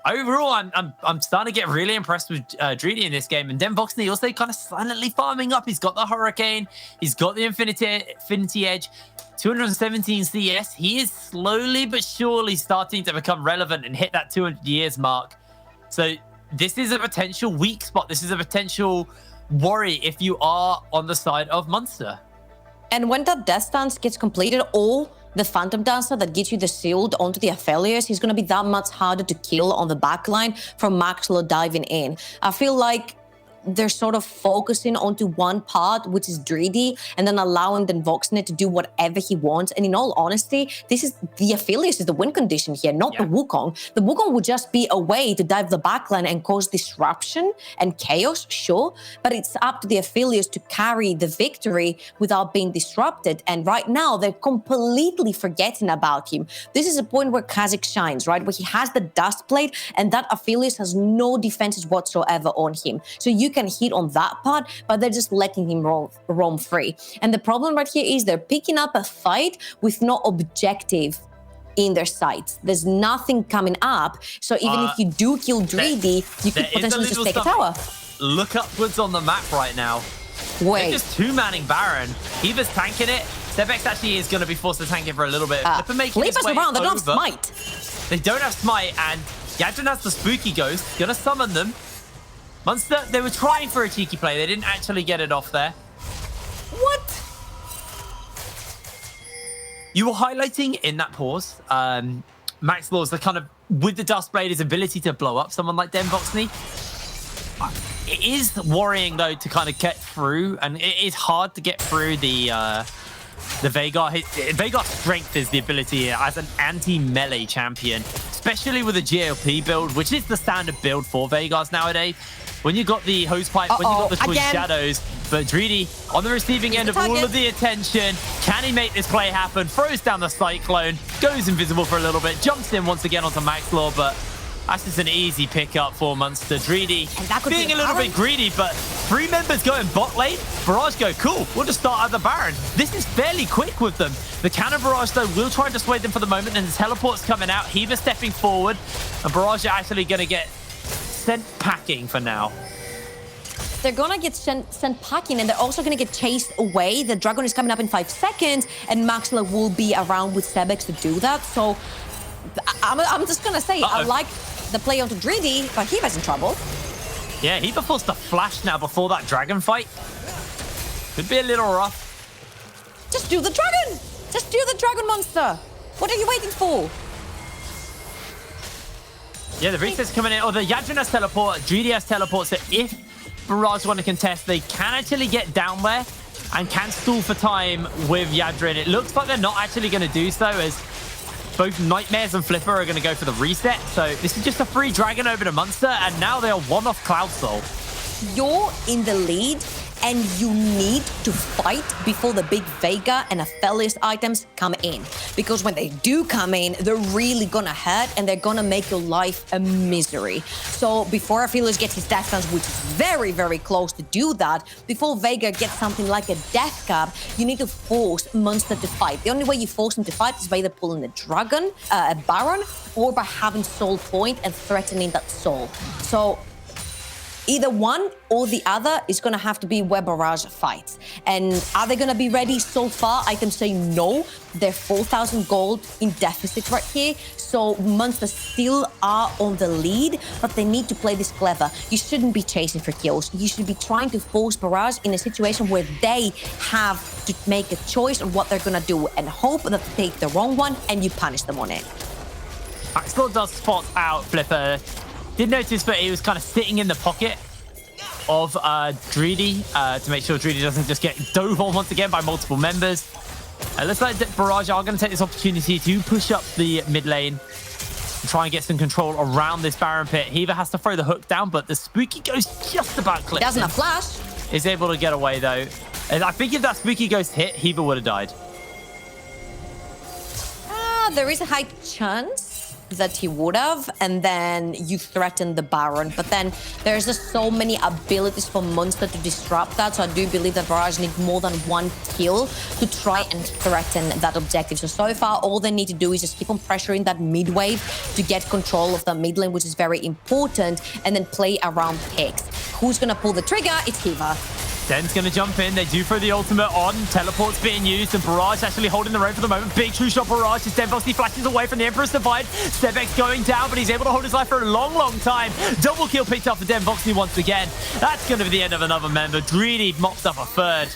Overall, I'm starting to get really impressed with Dreedy in this game, and Den Voxney also kind of silently farming up. He's got the Hurricane, he's got the Infinity Edge, 217 CS. He is slowly but surely starting to become relevant and hit that 200 years mark. So this is a potential weak spot. This is a potential worry if you are on the side of Munster. And when that Death Dance gets completed, or the Phantom Dancer that gets you the shield onto the Aphelios, he's going to be that much harder to kill on the backline from Maxwell diving in. I feel like they're sort of focusing onto one part, which is Dreedy, and then allowing Den Voxney to do whatever he wants. And in all honesty, this is the Aphelios is the win condition here, not the Wukong. The Wukong would just be a way to dive the backline and cause disruption and chaos, sure, but it's up to the Aphelios to carry the victory without being disrupted. And right now, they're completely forgetting about him. This is a point where Kha'Zix shines, right? Where he has the dust plate, and that Aphelios has no defenses whatsoever on him. So you can hit on that part, but they're just letting him roam free. And the problem right here is they're picking up a fight with no objective in their sights. There's nothing coming up. So even if you do kill Dreedy, you could potentially just take a tower. Look upwards on the map right now. Wait. They're just two-manning Baron. Eva's tanking it. Sevex actually is going to be forced to tank it for a little bit. Flipper's around, they don't have Smite. They don't have Smite, and Yadrin has the Spooky Ghost. Gonna summon them. Munster, they were trying for a cheeky play. They didn't actually get it off there. What? You were highlighting in that pause, Max Law's the kind of, with the Dustblade, his ability to blow up someone like Den Voxney. It is worrying though to kind of get through, and it is hard to get through the Veigar. Veigar's strength is the ability as an anti-melee champion, especially with a GLP build, which is the standard build for Veigars nowadays. When you got the hosepipe, when you got the twin shadows, but Dreedy on the receiving end of all of the attention. Can he make this play happen? Throws down the cyclone, goes invisible for a little bit, jumps in once again onto Maxlaw, but that's just an easy pickup for Munster. Dreedy being a little bit greedy, but 3 members going bot lane. Barrage go, cool, we'll just start at the Baron. This is fairly quick with them. The Cannon Barrage, though, will try and dissuade them for the moment, and the teleport's coming out. Hiva stepping forward, and Barrage are actually going to get sent packing for now. They're gonna get sent packing, and they're also gonna get chased away. The Dragon is coming up in 5 seconds, and Maxla will be around with Sebex to do that. So I'm just gonna say, I like the play onto Dreedy, but Hiva's in trouble. Yeah, Hiva forced the flash now before that dragon fight. Could be a little rough. Just do the dragon! Just do the dragon, Monster! What are you waiting for? Yeah, the reset's coming in. Or the Yadrin has teleport, Dreedy has teleport, so if Barrage want to contest, they can actually get down there and can stall for time with Yadrin. It looks like they're not actually going to do so, as both Nightmares and Flipper are going to go for the reset. So this is just a free dragon over to Munster, and now they are 1 off Cloud Soul. You're in the lead, and you need to fight before the big Veigar and Aphelios items come in. Because when they do come in, they're really gonna hurt, and they're gonna make your life a misery. So before Aphelios gets his death stance, which is very, very close to do that, before Veigar gets something like a death cap, you need to force Munster to fight. The only way you force him to fight is by either pulling the dragon, a Baron, or by having soul point and threatening that soul. So either one or the other is going to have to be where Barrage fights. And are they going to be ready so far? I can say no. They're 4,000 gold in deficit right here. So Munster still are on the lead, but they need to play this clever. You shouldn't be chasing for kills. You should be trying to force Barrage in a situation where they have to make a choice on what they're going to do and hope that they take the wrong one and you punish them on it. Maxlaw does spot out Flipper. Did notice that he was kind of sitting in the pocket of Dreedy to make sure Dreedy doesn't just get dove on once again by multiple members. Looks like that Barrage are going to take this opportunity to push up the mid lane and try and get some control around this Baron pit. Hiva has to throw the hook down, but the Spooky Ghost just about clips him. Doesn't have flash. Is able to get away though. And I think if that Spooky Ghost hit, Hiva would have died. There is a high chance that he would have, and then you threaten the Baron. But then there's just so many abilities for Munster to disrupt that, so I do believe that Barrage need more than 1 kill to try and threaten that objective. So far, all they need to do is just keep on pressuring that mid wave to get control of the mid lane, which is very important, and then play around picks. Who's gonna pull the trigger? It's Hiva. Den's going to jump in. They do throw the ultimate on. Teleport's being used, and Barrage actually holding the road for the moment. Big true shot Barrage as Denvoxy flashes away from the Emperor's Divide. Sebex going down, but he's able to hold his life for a long, long time. Double kill picked up for Denvoxy once again. That's going to be the end of another member. Dreedy mops up a 3rd.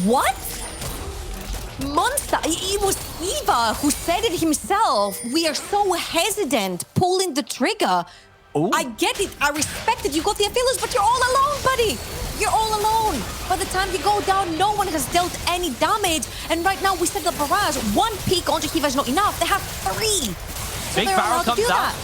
What? Munster, it was Hiva who said it himself. We are so hesitant pulling the trigger. Ooh. I get it. I respect it. You got the Aphelios, but you're all alone, buddy. You're all alone. By the time you go down, no one has dealt any damage. And right now, we set up Barrage. 1 peek onto Hiva is not enough. They have 3. So Big Barrel comes out.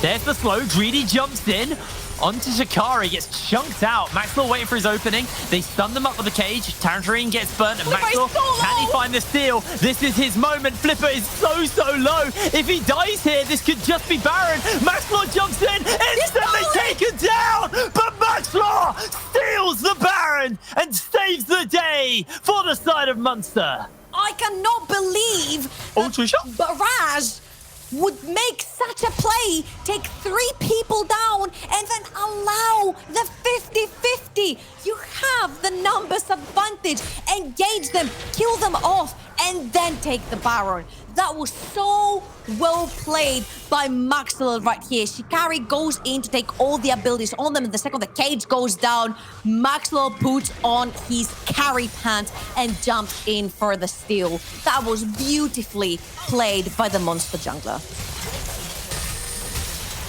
There's the slow. Dreedy jumps in. Onto Shikari, gets chunked out. Maxlaw waiting for his opening. They stun them up with the cage. Tangerine gets burnt, and Maxlaw, can he find the steal? This is his moment. Flipper is so low. If he dies here, this could just be Baron. Maxlaw jumps in, instantly taken down, but Maxlaw steals the Baron and saves the day for the side of Munster. I cannot believe that Barrage would make such a play, take 3 people down, and then allow the 50-50. You have the numbers advantage. Engage them, kill them off, and then take the Baron. That was so well played by Maxwell right here. Shikari goes in to take all the abilities on them, and the second the cage goes down, Maxwell puts on his carry pants and jumps in for the steal. That was beautifully played by the Munster jungler.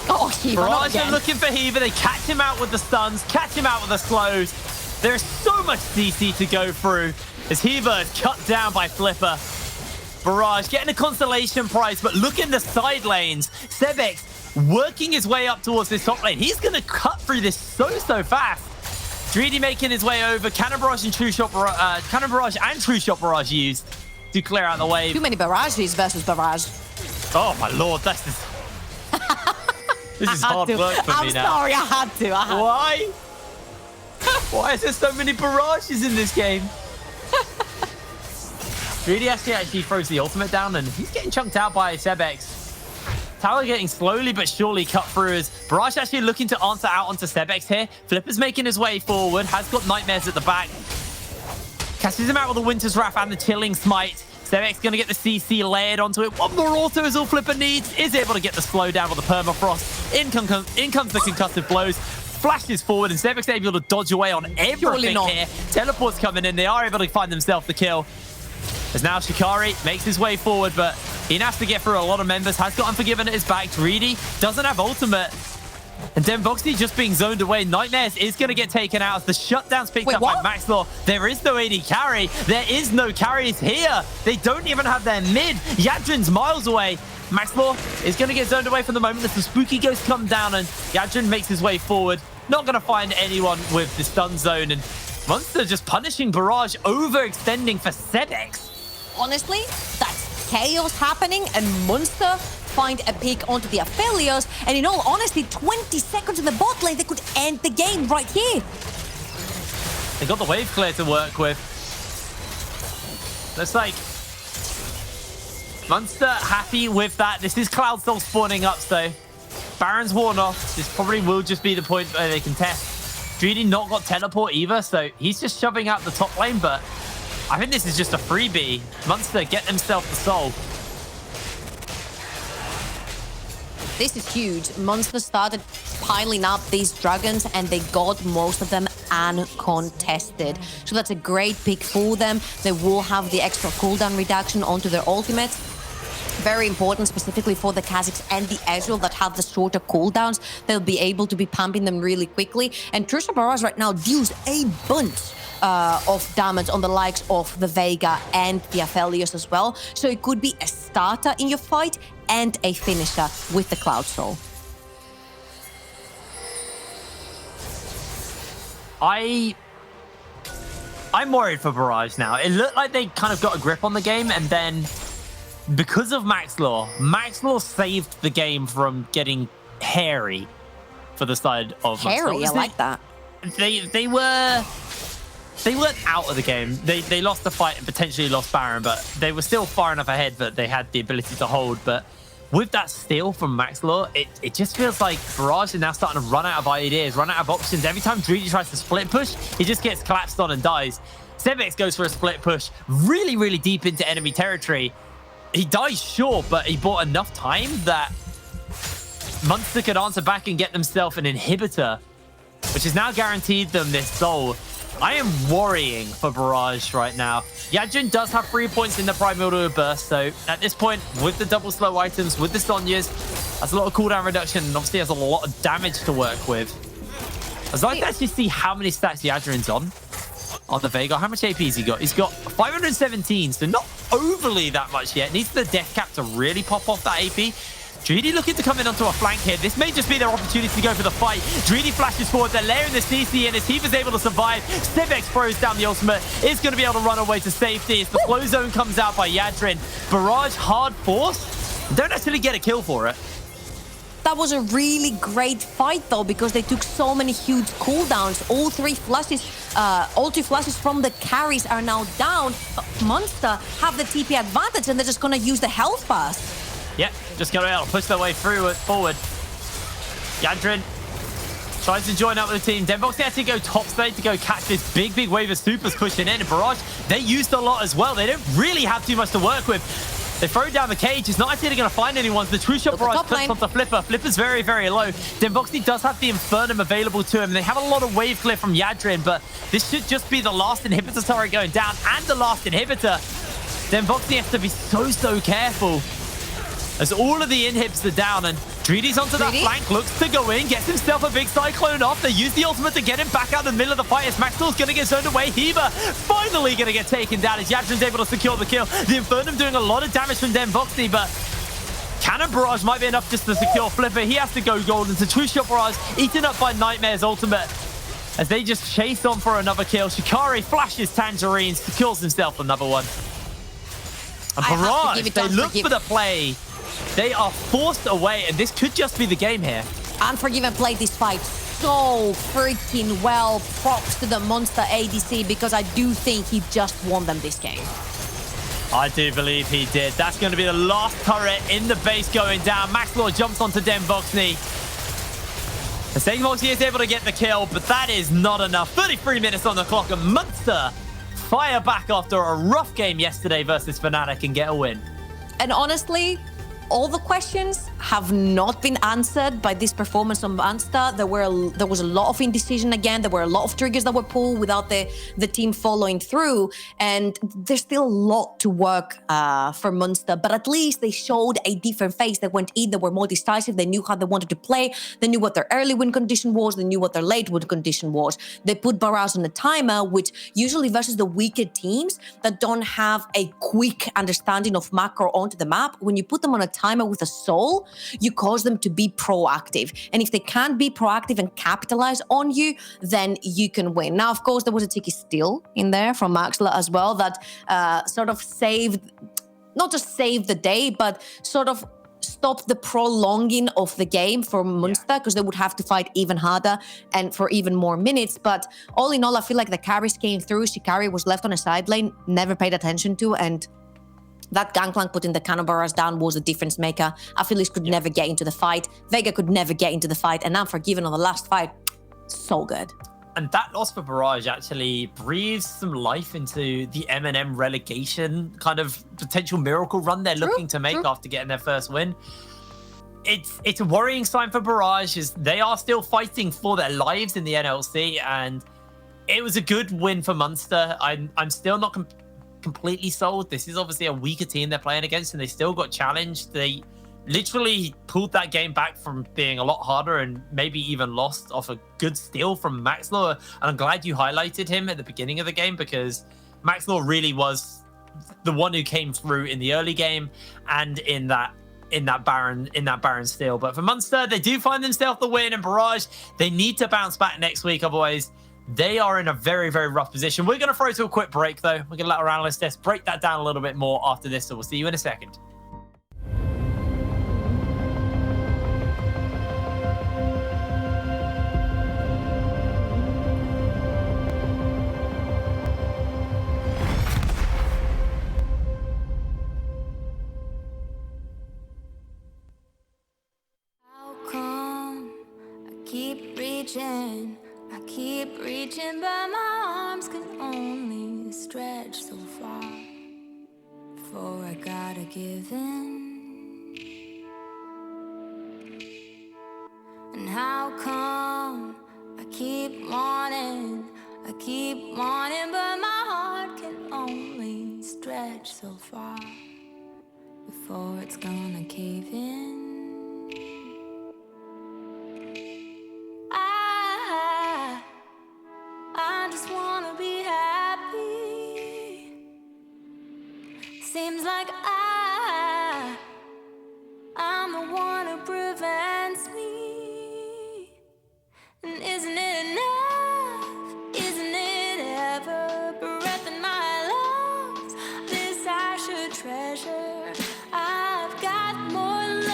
Oh, Heaver, not Barrage are again. looking for Heaver. They catch him out with the stuns, catch him out with the slows. There's so much CC to go through as Heaver is cut down by Flipper. Barrage getting a consolation prize, but look in the side lanes. Sebex working his way up towards this top lane. He's going to cut through this so fast. Dreedy making his way over. Cannon Barrage and True Shot Barrage used to clear out the wave. Too many barrages versus Barrage. Oh my lord, this is hard work for me now. I'm sorry, I had to. Why? Why is there so many barrages in this game? Dreedy actually throws the ultimate down and he's getting chunked out by Sebex. Tower getting slowly but surely cut through as Barrage actually looking to answer out onto Sebex here. Flipper's making his way forward, has got Nightmares at the back. Catches him out with the Winter's Wrath and the Chilling Smite. Sebex going to get the CC layered onto it. One more auto is all Flipper needs. Is able to get the slowdown with the Permafrost. In comes the concussive blows. Flashes forward and Sebex able to dodge away on everything here. Teleports coming in. They are able to find themselves the kill. As now Shikari makes his way forward, but he has to get through a lot of members. Has got Unforgiven at his back. Dreedy doesn't have ultimate. And Demboxy just being zoned away. Nightmares is going to get taken out as the shutdown's picked up by Maxlaw. There is no AD carry. There is no carries here. They don't even have their mid. Yadrin's miles away. Maxlaw is going to get zoned away for the moment as the spooky ghost come down and Yadrin makes his way forward. Not going to find anyone with the stun zone. And Munster just punishing Barrage, overextending for Sebex. Honestly, that's chaos happening and Munster find a pick onto the Aphelios, and in all honesty, 20 seconds in the bot lane, they could end the game right here. They got the wave clear to work with. Looks like Munster happy with that. This is Cloud Soul spawning up, so Baron's worn off. This probably will just be the point where they can test. Dreedy not got teleport either, so he's just shoving out the top lane, but I think this is just a freebie. Munster get themselves the soul. This is huge. Munster started piling up these dragons and they got most of them uncontested. So that's a great pick for them. They will have the extra cooldown reduction onto their ultimates. Very important, specifically for the Kha'Zix and the Ezreal that have the shorter cooldowns. They'll be able to be pumping them really quickly. And Trisha Barrage right now deals a bunch of damage on the likes of the Veigar and the Aphelios as well. So it could be a starter in your fight and a finisher with the Cloud Soul. I'm worried for Barrage now. It looked like they kind of got a grip on the game, and then because of Maxlaw saved the game from getting hairy for the side of hairy. I like that. They weren't out of the game. They lost the fight and potentially lost Baron, but they were still far enough ahead that they had the ability to hold. But with that steal from Maxlaw, it just feels like Barrage is now starting to run out of ideas, run out of options. Every time Dreedy tries to split push, he just gets collapsed on and dies. Sebex goes for a split push really, really deep into enemy territory. He dies short, but he bought enough time that Munster could answer back and get themselves an inhibitor, which has now guaranteed them this soul. I am worrying for Barrage right now. Yadrin does have 3 points in the Primordial Burst, so at this point, with the double slow items, with the Sonyas, that's a lot of cooldown reduction and obviously has a lot of damage to work with. I'd like to actually see how many stacks Yadrin's on the Veigar. How much AP has he got? He's got 517, so not overly that much yet. Needs the death cap to really pop off that AP. Dreedy looking to come in onto a flank here. This may just be their opportunity to go for the fight. Dreedy flashes forward. They're layering the CC in as Heaver's able to survive. Sebex throws down the ultimate. Is going to be able to run away to safety as the flow zone comes out by Yadrin. Barrage hard force. Don't actually get a kill for it. That was a really great fight though, because they took so many huge cooldowns. All two flashes from the carries are now down. Munster have the TP advantage and they're just going to use the health burst. Yep, just going to be able to push their way forward. Yadrin tries to join up with the team. Dembox has to go top state to go catch this big wave of supers pushing in. And Barrage, they used a lot as well. They don't really have too much to work with. They throw down the cage. It's not actually going to find anyone. The True Shot Barrage puts onto Flipper. Flipper's very, very low. Demboxy does have the Infernum available to him. They have a lot of wave clear from Yadrin, but this should just be the last inhibitor turret going down and the last inhibitor. Demboxy has to be so careful as all of the inhibs are down, and Dreedy's onto that flank, looks to go in, gets himself a big cyclone off. They use the ultimate to get him back out in the middle of the fight as Maxwell's going to get zoned away. Heber finally going to get taken down as Yadrin's able to secure the kill. The Infernum doing a lot of damage from Den Voxney, but Cannon Barrage might be enough just to secure Flipper. He has to go golden. So two-shot Barrage eaten up by Nightmare's ultimate as they just chase on for another kill. Shikari flashes Tangerines, secures himself another one. And Barrage, they look for the play. They are forced away, and this could just be the game here. Unforgiven played this fight so freaking well. Props to the Munster ADC because I do think he just won them this game. I do believe he did. That's going to be the last turret in the base going down. Max Law jumps onto Den Voxney. The Den Voxney is able to get the kill, but that is not enough. 33 minutes on the clock, and Munster fire back after a rough game yesterday versus Fnatic and get a win. And honestly, all the questions have not been answered by this performance on Munster. There was a lot of indecision again. There were a lot of triggers that were pulled without the team following through. And there's still a lot to work for Munster. But at least they showed a different face. They went in, they were more decisive. They knew how they wanted to play. They knew what their early win condition was. They knew what their late win condition was. They put Barrage on a timer, which usually versus the weaker teams that don't have a quick understanding of macro onto the map, when you put them on a timer with a soul, you cause them to be proactive. And if they can't be proactive and capitalize on you, then you can win. Now, of course, there was a cheeky steal in there from Maxla as well that sort of saved, not just saved the day, but sort of stopped the prolonging of the game for Munster because they would have to fight even harder and for even more minutes. But all in all, I feel like the carries came through. Shikari was left on a side lane, never paid attention to, and that Gangplank putting the Cannon Barrage down was a difference maker. Achilles could never get into the fight. Vega could never get into the fight. And Unforgiven on the last fight, so good. And that loss for Barrage actually breathes some life into the M&M relegation kind of potential miracle run they're looking to make after getting their first win. It's a worrying sign for Barrage as they are still fighting for their lives in the NLC, and it was a good win for Munster. I'm still not completely sold. This is obviously a weaker team they're playing against, and they still got challenged. They literally pulled that game back from being a lot harder and maybe even lost off a good steal from Maxlaw. And I'm glad you highlighted him at the beginning of the game because Maxlaw really was the one who came through in the early game and in that Baron steal. But for Munster, they do find themselves the win, and Barrage, they need to bounce back next week, otherwise they are in a very, very rough position. We're going to throw to a quick break, though. We're going to let our analyst desk break that down a little bit more after this, so we'll see you in a second. How come I keep reaching? I keep reaching, but my arms can only stretch so far before I gotta give in. And how come I keep wanting, but my heart can only stretch so far before it's gonna cave in. I just wanna be happy. Seems like I'm the one who prevents me. And isn't it enough? Isn't it ever breath in my lungs? This I should treasure. I've got more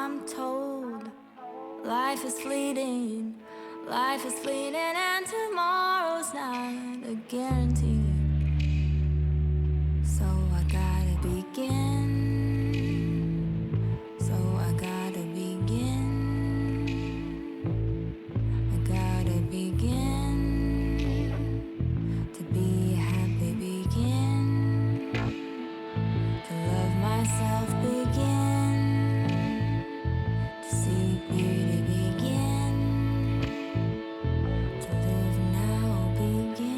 I'm told. Life is fleeting, and tomorrow's not a guarantee. So I gotta begin. So I gotta begin. I gotta begin to be happy, begin to love myself, begin to see beauty, begin to live now, begin.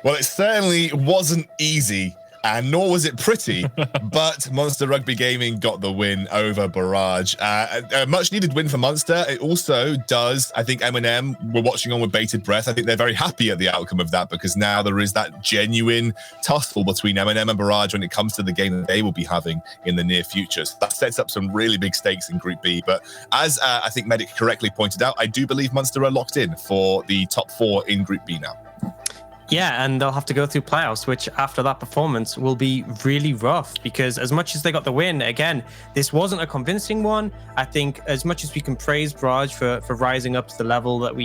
Well, it certainly wasn't easy, and nor was it pretty, but Munster Rugby Gaming got the win over Barrage. A much-needed win for Munster. It also does, I think M&M were watching on with bated breath. I think they're very happy at the outcome of that, because now there is that genuine tussle between M&M and Barrage when it comes to the game that they will be having in the near future. So that sets up some really big stakes in Group B. But as I think Medic correctly pointed out, I do believe Munster are locked in for the top 4 in Group B now. Yeah, and they'll have to go through playoffs, which after that performance will be really rough, because as much as they got the win, again, this wasn't a convincing one. I think as much as we can praise Barrage for rising up to the level that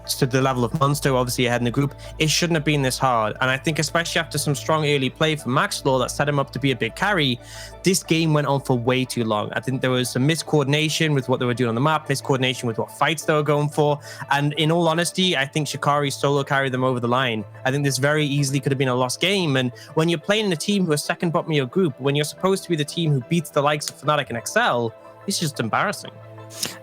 to the level of Munster, obviously ahead in the group, it shouldn't have been this hard. And I think especially after some strong early play from Maxlaw that set him up to be a big carry, this game went on for way too long. I think there was some miscoordination with what they were doing on the map, miscoordination with what fights they were going for. And in all honesty, I think Shikari solo carried them over the line. I think this very easily could have been a lost game. And when you're playing a team who are second bottom of your group, when you're supposed to be the team who beats the likes of Fnatic and Excel, it's just embarrassing.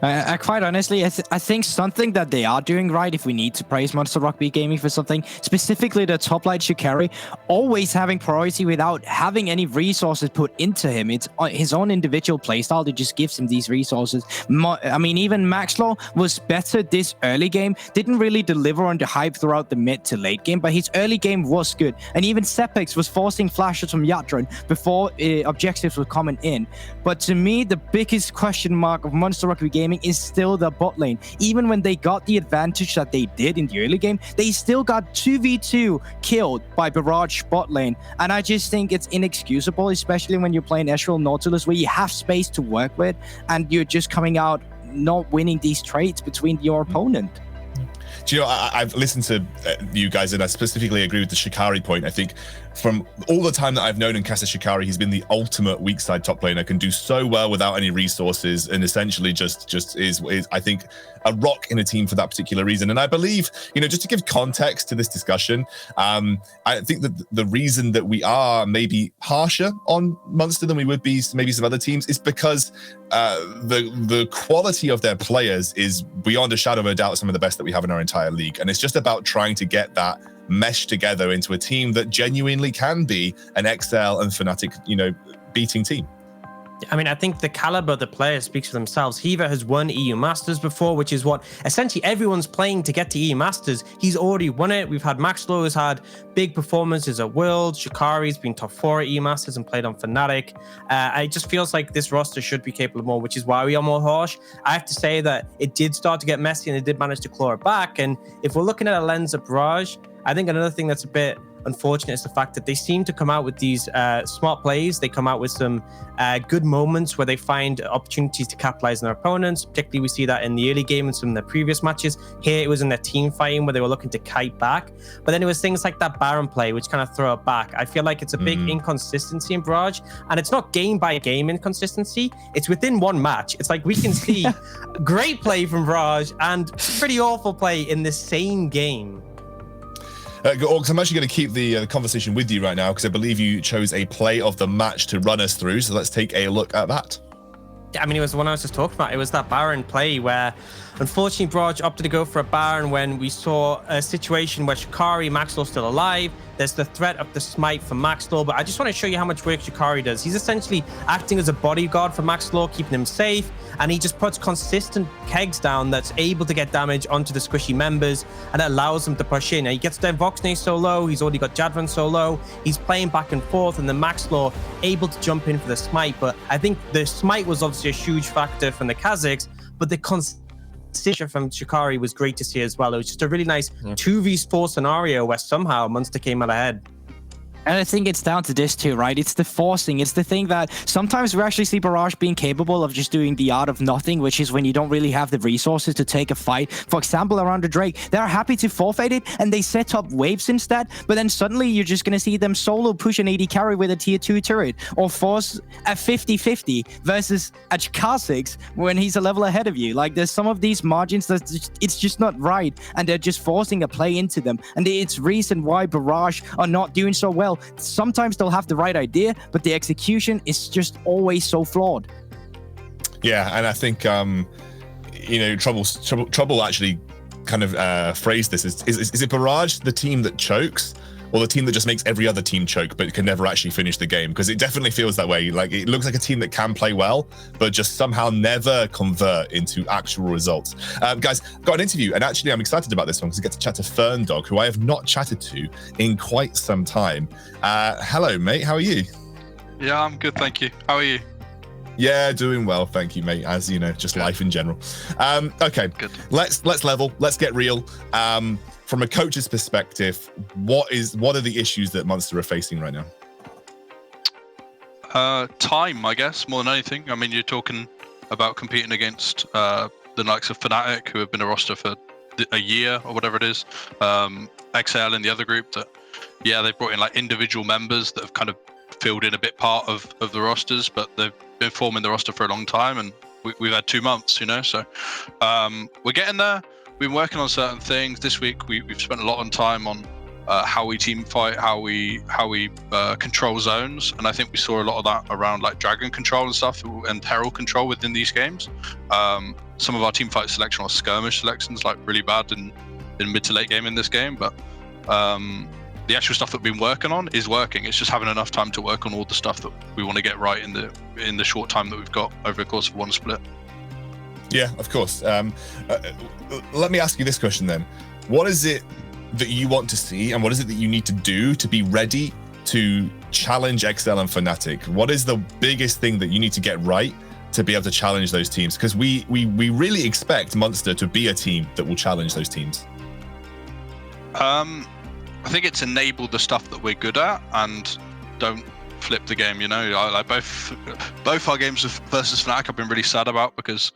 Quite honestly, I think something that they are doing right, if we need to praise Munster Rugby Gaming for something, specifically the top line Shikari, always having priority without having any resources put into him. It's his own individual playstyle that just gives him these resources. I mean, even Maxlaw was better this early game, didn't really deliver on the hype throughout the mid to late game, but his early game was good. And even Sepex was forcing flashes from Yatron before objectives were coming in. But to me, the biggest question mark of Munster Rugby Gaming is still the bot lane. Even when they got the advantage that they did in the early game, they still got 2v2 killed by Barrage bot lane. And I just think it's inexcusable, especially when you're playing Ezreal Nautilus, where you have space to work with, and you're just coming out not winning these trades between your opponent. Do you know, I've listened to you guys, and I specifically agree with the Shikari point. I think from all the time that I've known and casted Shikari, he's been the ultimate weak side top laner, can do so well without any resources, and essentially just is I think a rock in a team for that particular reason. And I believe, you know, just to give context to this discussion, I think that the reason that we are maybe harsher on Munster than we would be maybe some other teams is because the quality of their players is beyond a shadow of a doubt some of the best that we have in our entire league. And it's just about trying to get that mesh together into a team that genuinely can be an XL and Fnatic, you know, beating team. I mean, I think the caliber of the players speaks for themselves. Hiva has won EU Masters before, which is what essentially everyone's playing to get to EU Masters. He's already won it. We've had Maxlaw, who's had big performances at Worlds. Shikari's been top 4 at EU Masters and played on Fnatic. It just feels like this roster should be capable of more, which is why we are more harsh. I have to say that it did start to get messy and they did manage to claw it back. And if we're looking at a lens of Barrage, I think another thing that's a bit unfortunate is the fact that they seem to come out with these smart plays. They come out with some good moments where they find opportunities to capitalize on their opponents. Particularly, we see that in the early game and some of their previous matches. Here, it was in their team fighting where they were looking to kite back. But then it was things like that Baron play, which kind of throw it back. I feel like it's a big inconsistency in Barrage. And it's not game by game inconsistency. It's within one match. It's like we can see great play from Barrage and pretty awful play in the same game. Orcs, I'm actually going to keep the conversation with you right now because I believe you chose a play of the match to run us through. So let's take a look at that. I mean, it was the one I was just talking about. It was that Baron play where, unfortunately, Barrage opted to go for a Baron when we saw a situation where Shikari, Maxwell still alive. There's the threat of the smite for Max Law, but I just want to show you how much work Shikari does. He's essentially acting as a bodyguard for Max Law, keeping him safe, and he just puts consistent kegs down that's able to get damage onto the squishy members, and it allows them to push in. Now, he gets their Voxnay so low, he's already got Jadran so low, he's playing back and forth, and the Max Law able to jump in for the smite. But I think the smite was obviously a huge factor from the Kazakhs, but the decision from Shikari was great to see as well. It was just a really nice 2v4 scenario where somehow Munster came out ahead. And I think it's down to this too, right? It's the forcing. It's the thing that sometimes we actually see Barrage being capable of just doing the art of nothing, which is when you don't really have the resources to take a fight. For example, around the Drake, they're happy to forfeit it and they set up waves instead. But then suddenly you're just going to see them solo push an AD carry with a tier 2 turret or force a 50-50 versus a Kha'Zix when he's a level ahead of you. Like, there's some of these margins that it's just not right. And they're just forcing a play into them. And it's reason why Barrage are not doing so well. Sometimes they'll have the right idea, but the execution is just always so flawed. Yeah, and I think Trouble actually kind of phrased this. Is it Barrage the team that chokes, or the team that just makes every other team choke but can never actually finish the game? Because it definitely feels that way. Like, it looks like a team that can play well, but just somehow never convert into actual results. Guys, got an interview, and actually I'm excited about this one because I get to chat to Ferndog, who I have not chatted to in quite some time. Hello, mate. How are you? Yeah, I'm good, thank you. How are you? Yeah, doing well, thank you, mate. As you know, just life in general. Okay, good. Let's level. Let's get real. From a coach's perspective, what are the issues that Munster are facing right now? Time, I guess, more than anything. I mean, you're talking about competing against the likes of Fnatic, who have been a roster for a year or whatever it is. XL in the other group that, they've brought in like individual members that have kind of filled in a bit part of the rosters, but they've been forming the roster for a long time, and we've had 2 months, so we're getting there. We've been working on certain things. This week we've spent a lot of time on how we team fight, how we control zones, and I think we saw a lot of that around like dragon control and stuff, and herald control within these games. Some of our team fight selection or skirmish selections like really bad in mid to late game in this game, but the actual stuff that we've been working on is working. It's just having enough time to work on all the stuff that we want to get right in the short time that we've got over the course of one split. Yeah, of course. Let me ask you this question then. What is it that you want to see, and what is it that you need to do to be ready to challenge XL and Fnatic? What is the biggest thing that you need to get right to be able to challenge those teams? Because we really expect Munster to be a team that will challenge those teams. I think it's enabled the stuff that we're good at and don't flip the game. Like both our games versus Fnatic I've been really sad about, because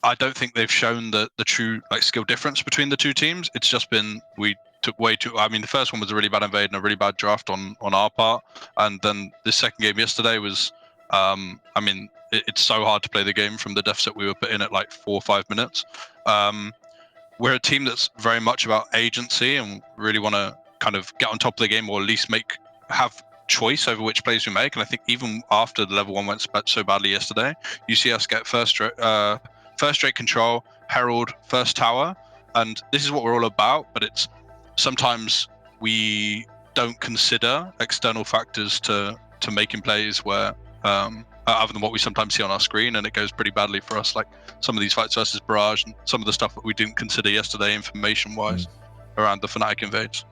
I don't think they've shown the true like skill difference between the two teams. It's just been we took way too. I mean, the first one was a really bad invade and a really bad draft on our part, and then the second game yesterday was. I mean, it's so hard to play the game from the deficit we were put in at like 4 or 5 minutes. We're a team that's very much about agency and really want to kind of get on top of the game, or at least have choice over which plays we make. And I think even after the level 1 went so badly yesterday, you see us get first straight control, herald, first tower, and this is what we're all about. But it's sometimes we don't consider external factors to making plays where other than what we sometimes see on our screen, and it goes pretty badly for us, like some of these fights versus Barrage and some of the stuff that we didn't consider yesterday information wise around the Fnatic invades.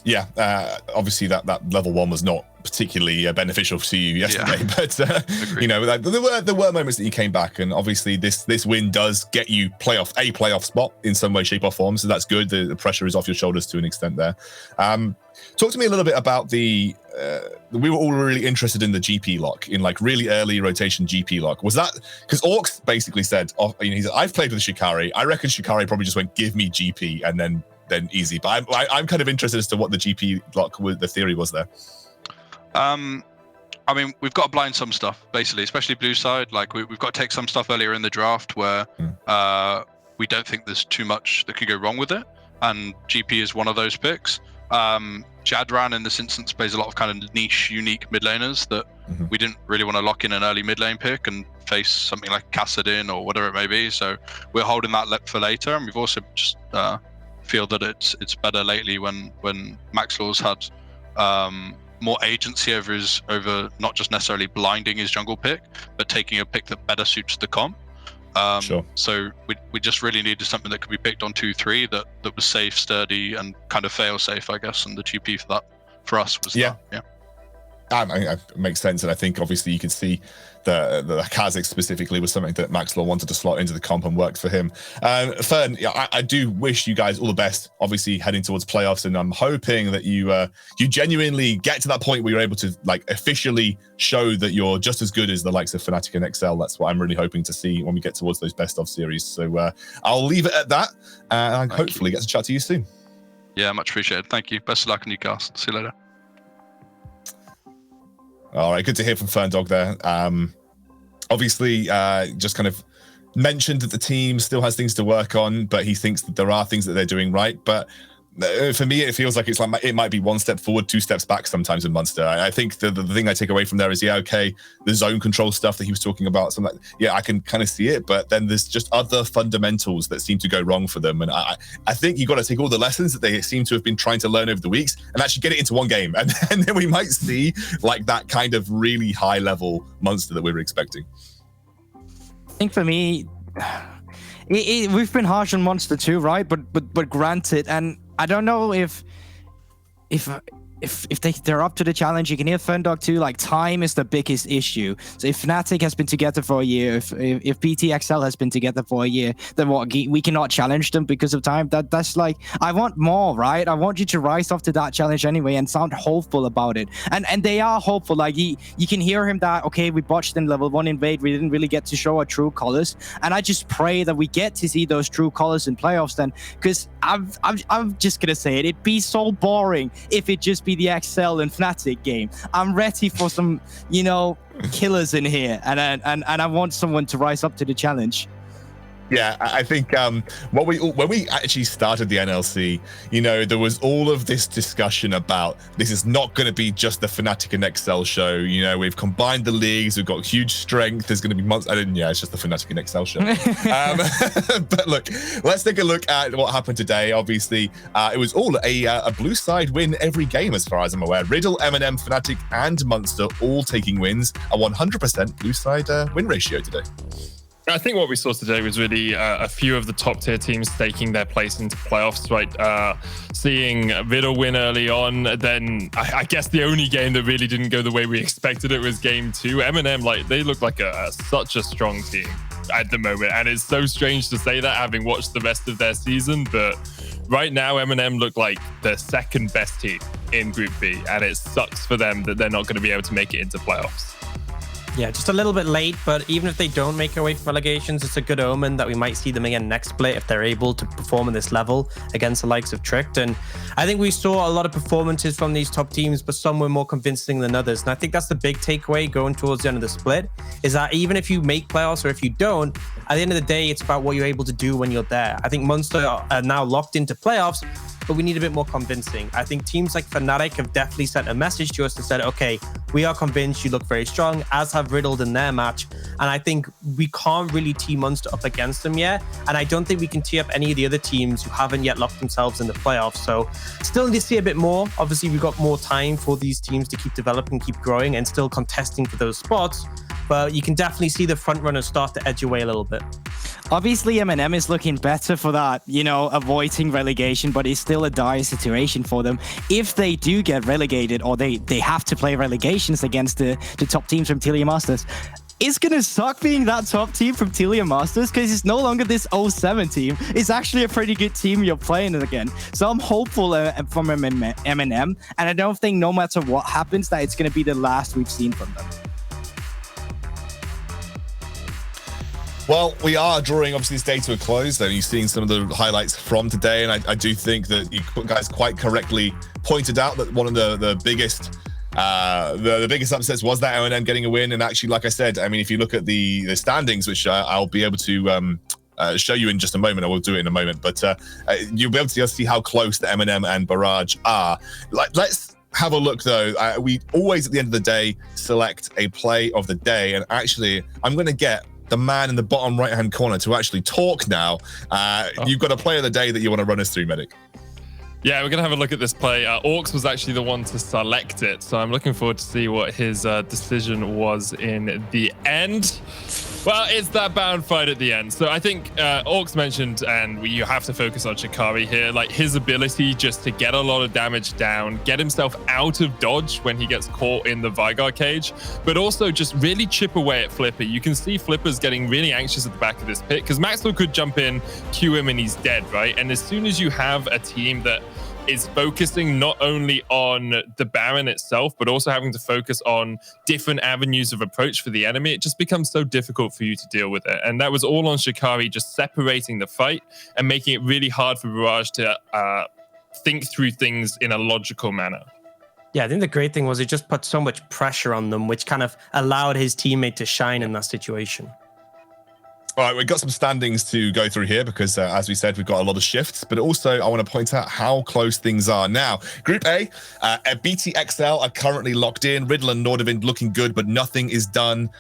Yeah, obviously that level 1 was not particularly beneficial to you yesterday, but there were moments that you came back, and obviously this win does get you a playoff spot in some way, shape, or form. So that's good. The pressure is off your shoulders to an extent there. Talk to me a little bit about we were all really interested in the GP lock, in like really early rotation GP lock. Was that because Orcs basically said, he said, I've played with Shikari. I reckon Shikari probably just went, give me GP, and then easy. But I'm kind of interested as to what the GP lock, the theory was there. I mean, we've got to blind some stuff, basically, especially blue side. Like we've got to take some stuff earlier in the draft where we don't think there's too much that could go wrong with it, and GP is one of those picks. Jadran in this instance plays a lot of kind of niche, unique mid laners that we didn't really want to lock in an early mid lane pick and face something like Kassadin or whatever it may be. So we're holding that for later, and we've also just feel that it's better lately when Maxlaw's had more agency over not just necessarily blinding his jungle pick, but taking a pick that better suits the comp. Sure. So we just really needed something that could be picked on 2-3 that was safe, sturdy, and kind of fail safe, I guess. And the GP for that for us was that. Yeah. It makes sense, and I think obviously you can see the Kha'Zix specifically was something that Maxlaw wanted to slot into the comp and worked for him. Fern, I do wish you guys all the best, obviously heading towards playoffs, and I'm hoping that you genuinely get to that point where you're able to like officially show that you're just as good as the likes of Fnatic and XL. That's what I'm really hoping to see when we get towards those best of series. So I'll leave it at that, and hopefully get to chat to you soon. Yeah, much appreciated. Thank you. Best of luck in Newcastle. See you later. All right, good to hear from Ferndog there. Obviously, just kind of mentioned that the team still has things to work on, but he thinks that there are things that they're doing right. But for me, it feels like it's like it might be one step forward, two steps back sometimes in Munster. I think the thing I take away from there is, yeah, okay, the zone control stuff that he was talking about, something like, yeah, I can kind of see it, but then there's just other fundamentals that seem to go wrong for them. And I think you got to take all the lessons that they seem to have been trying to learn over the weeks and actually get it into one game. And then we might see like that kind of really high level Munster that we were expecting. I think for me, we've been harsh on Munster too, right? But granted, and I don't know if they're up to the challenge. You can hear Ferndog too. Like, time is the biggest issue. So if Fnatic has been together for a year, if PTXL has been together for a year, then what? We cannot challenge them because of time. That's like, I want more, right? I want you to rise up to that challenge anyway and sound hopeful about it. And they are hopeful. Like, you can hear him that, okay, we botched in level 1 invade. We didn't really get to show our true colors. And I just pray that we get to see those true colors in playoffs then, because I'm just gonna say it. It'd be so boring if it just be the XL and Fnatic game. I'm ready for some, killers in here, and I want someone to rise up to the challenge. Yeah, I think when we actually started the NLC, there was all of this discussion about this is not going to be just the Fnatic and XL show. We've combined the leagues, we've got huge strength. There's going to be months. It's just the Fnatic and XL show. But look, let's take a look at what happened today. Obviously, it was all a blue side win every game, as far as I'm aware. Riddle, M&M, Fnatic, and Munster all taking wins. A 100% blue side win ratio today. I think what we saw today was really a few of the top tier teams staking their place into playoffs, right? Seeing Riddle win early on, then I guess the only game that really didn't go the way we expected it was game 2. M&M, they look like such a strong team at the moment, and it's so strange to say that having watched the rest of their season, but right now M&M look like the second best team in Group B, and it sucks for them that they're not going to be able to make it into playoffs. Yeah, just a little bit late, but even if they don't make their way from relegations, it's a good omen that we might see them again next split if they're able to perform at this level against the likes of Tricked. And I think we saw a lot of performances from these top teams, but some were more convincing than others. And I think that's the big takeaway going towards the end of the split, is that even if you make playoffs or if you don't, at the end of the day, it's about what you're able to do when you're there. I think Munster are now locked into playoffs, but we need a bit more convincing. I think teams like Fnatic have definitely sent a message to us and said, okay, we are convinced you look very strong, as have Riddled in their match. And I think we can't really tee Munster up against them yet. And I don't think we can tee up any of the other teams who haven't yet locked themselves in the playoffs. So still need to see a bit more. Obviously, we've got more time for these teams to keep developing, keep growing, and still contesting for those spots. But you can definitely see the front runners start to edge away a little bit. Obviously, M&M is looking better for that, avoiding relegation, but it's still a dire situation for them. If they do get relegated, or they have to play relegations against the top teams from Telia Masters, it's going to suck being that top team from Telia Masters, because it's no longer this 07 team. It's actually a pretty good team you're playing it again. So I'm hopeful from M&M, and I don't think no matter what happens that it's going to be the last we've seen from them. Well, we are drawing, obviously, this day to a close, though. You've seen some of the highlights from today, and I do think that you guys quite correctly pointed out that one of the biggest upsets was that M&M getting a win. And actually, like I said, I mean, if you look at the standings, which I'll be able to show you in just a moment, I will do it in a moment, but you'll be able to see how close the M&M and Barrage are. Let's have a look, though. We always, at the end of the day, select a play of the day, and actually, I'm going to get the man in the bottom right-hand corner to actually talk now. You've got a play of the day that you want to run us through, Medic. Yeah, we're going to have a look at this play. Orcs was actually the one to select it, so I'm looking forward to see what his decision was in the end. Well, it's that bound fight at the end. So I think Orcs mentioned, and you have to focus on Shikari here, like his ability just to get a lot of damage down, get himself out of dodge when he gets caught in the Vigar cage, but also just really chip away at Flipper. You can see Flipper's getting really anxious at the back of this pit because Maxwell could jump in, Q him, and he's dead, right? And as soon as you have a team that is focusing not only on the Baron itself, but also having to focus on different avenues of approach for the enemy, it just becomes so difficult for you to deal with it. And that was all on Shikari, just separating the fight and making it really hard for Barrage to think through things in a logical manner. Yeah, I think the great thing was it just put so much pressure on them, which kind of allowed his teammate to shine in that situation. All right, we've got some standings to go through here because, as we said, we've got a lot of shifts, but also I want to point out how close things are now. Group A, BTXL are currently locked in. Riddle and Nordavind looking good, but nothing is done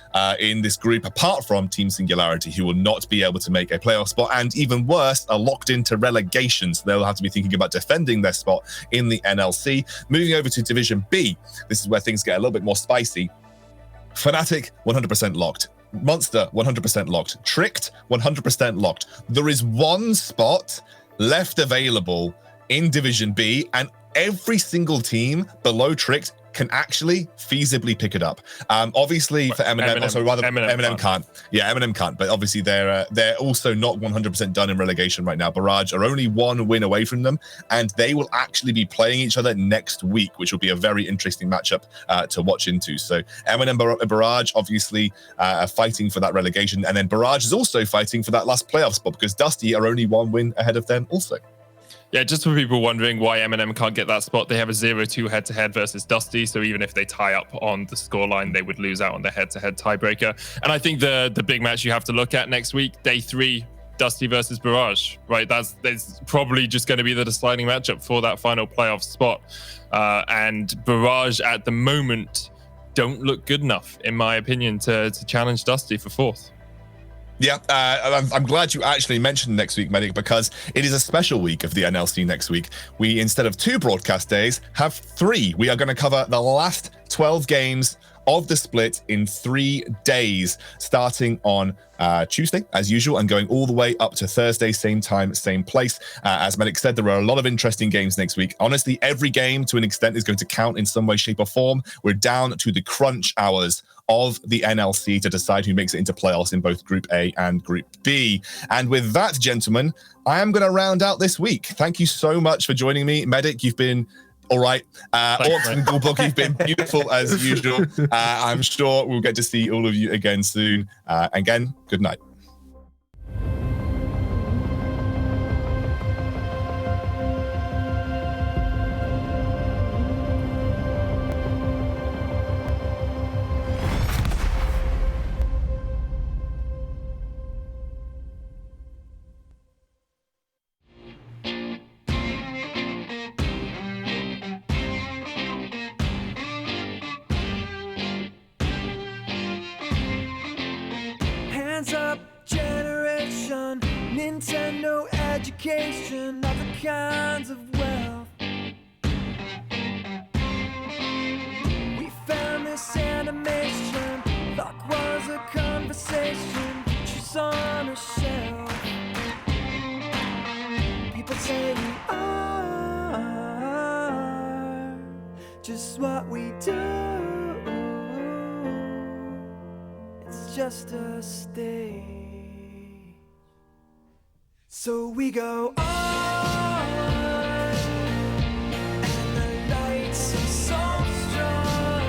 in this group apart from Team Singularity, who will not be able to make a playoff spot, and even worse, are locked into relegation, so they'll have to be thinking about defending their spot in the NLC. Moving over to Division B, this is where things get a little bit more spicy. Fnatic, 100% locked. Munster, 100% locked. Tricked, 100% locked. There is one spot left available in Division B, and every single team below Tricked can actually feasibly pick it up. Obviously for Eminem can't. Yeah, Eminem can't, but obviously they're also not 100% done in relegation right now. Barrage are only one win away from them, and they will actually be playing each other next week, which will be a very interesting matchup to watch into. So Eminem and Barrage obviously fighting for that relegation, and then Barrage is also fighting for that last playoff spot because Dusty are only one win ahead of them also. Yeah, just for people wondering why Eminem can't get that spot, they have a 0-2 head-to-head versus Dusty, so even if they tie up on the scoreline, they would lose out on the head-to-head tiebreaker. And I think the big match you have to look at next week, day 3, Dusty versus Barrage, right? That's probably just going to be the deciding matchup for that final playoff spot. And Barrage at the moment don't look good enough, in my opinion, to challenge Dusty for 4th. Yeah, I'm glad you actually mentioned next week, Medic, because it is a special week of the NLC next week. We, instead of 2 broadcast days, have 3. We are going to cover the last 12 games of the split in 3 days, starting on Tuesday, as usual, and going all the way up to Thursday, same time, same place. As Medic said, there are a lot of interesting games next week. Honestly, every game, to an extent, is going to count in some way, shape, or form. We're down to the crunch hours of the NLC to decide who makes it into playoffs in both Group A and Group B. And with that, gentlemen, I am going to round out this week. Thank you so much for joining me. Medic, you've been all right. Orcs and Gulbuk, you've been beautiful as usual. I'm sure we'll get to see all of you again soon. Again, good night. Hands up, generation, Nintendo education, other kinds of wealth. We found this animation, luck was a conversation, pictures on a shelf. People say we are just what we do. It's just a stage. So we go on, and the lights are so strong.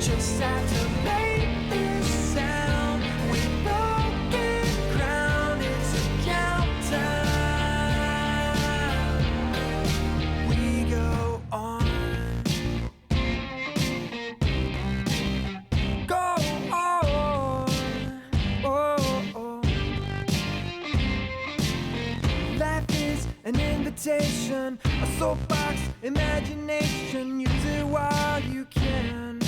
Just have to make this sound. We've broken ground, it's a countdown. We go on. An invitation, a soapbox, imagination. Use it while you can.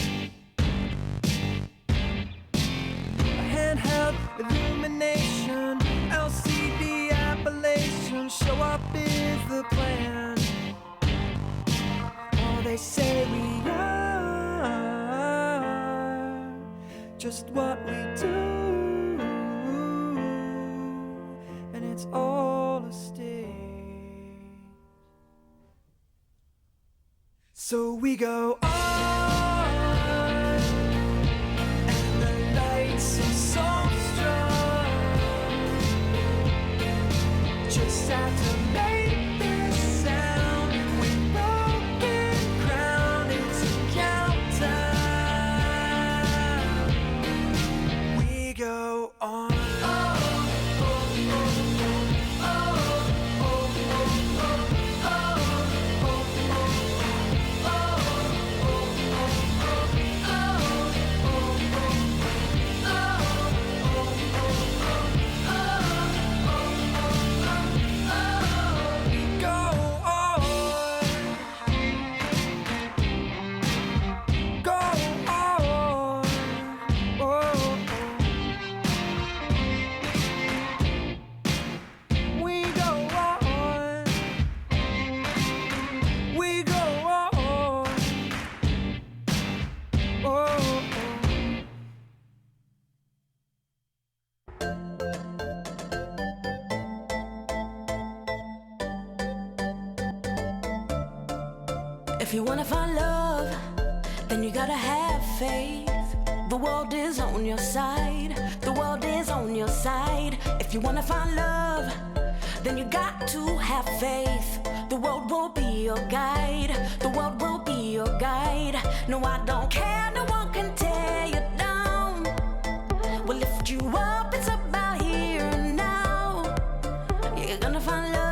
handheld illumination, LCD appellation, show up is the plan. Oh, they say we are just what we do, and it's all a stage. So we go on, and the lights are so strong. Just have to make this sound with broken crown. It's a countdown. We go on. If you wanna find love, then you gotta have faith. The world is on your side. The world is on your side. If you wanna find love, then you got to have faith. The world will be your guide. The world will be your guide. No, I don't care. No one can tear you down. We'll lift you up. It's about here and now. You're gonna find love.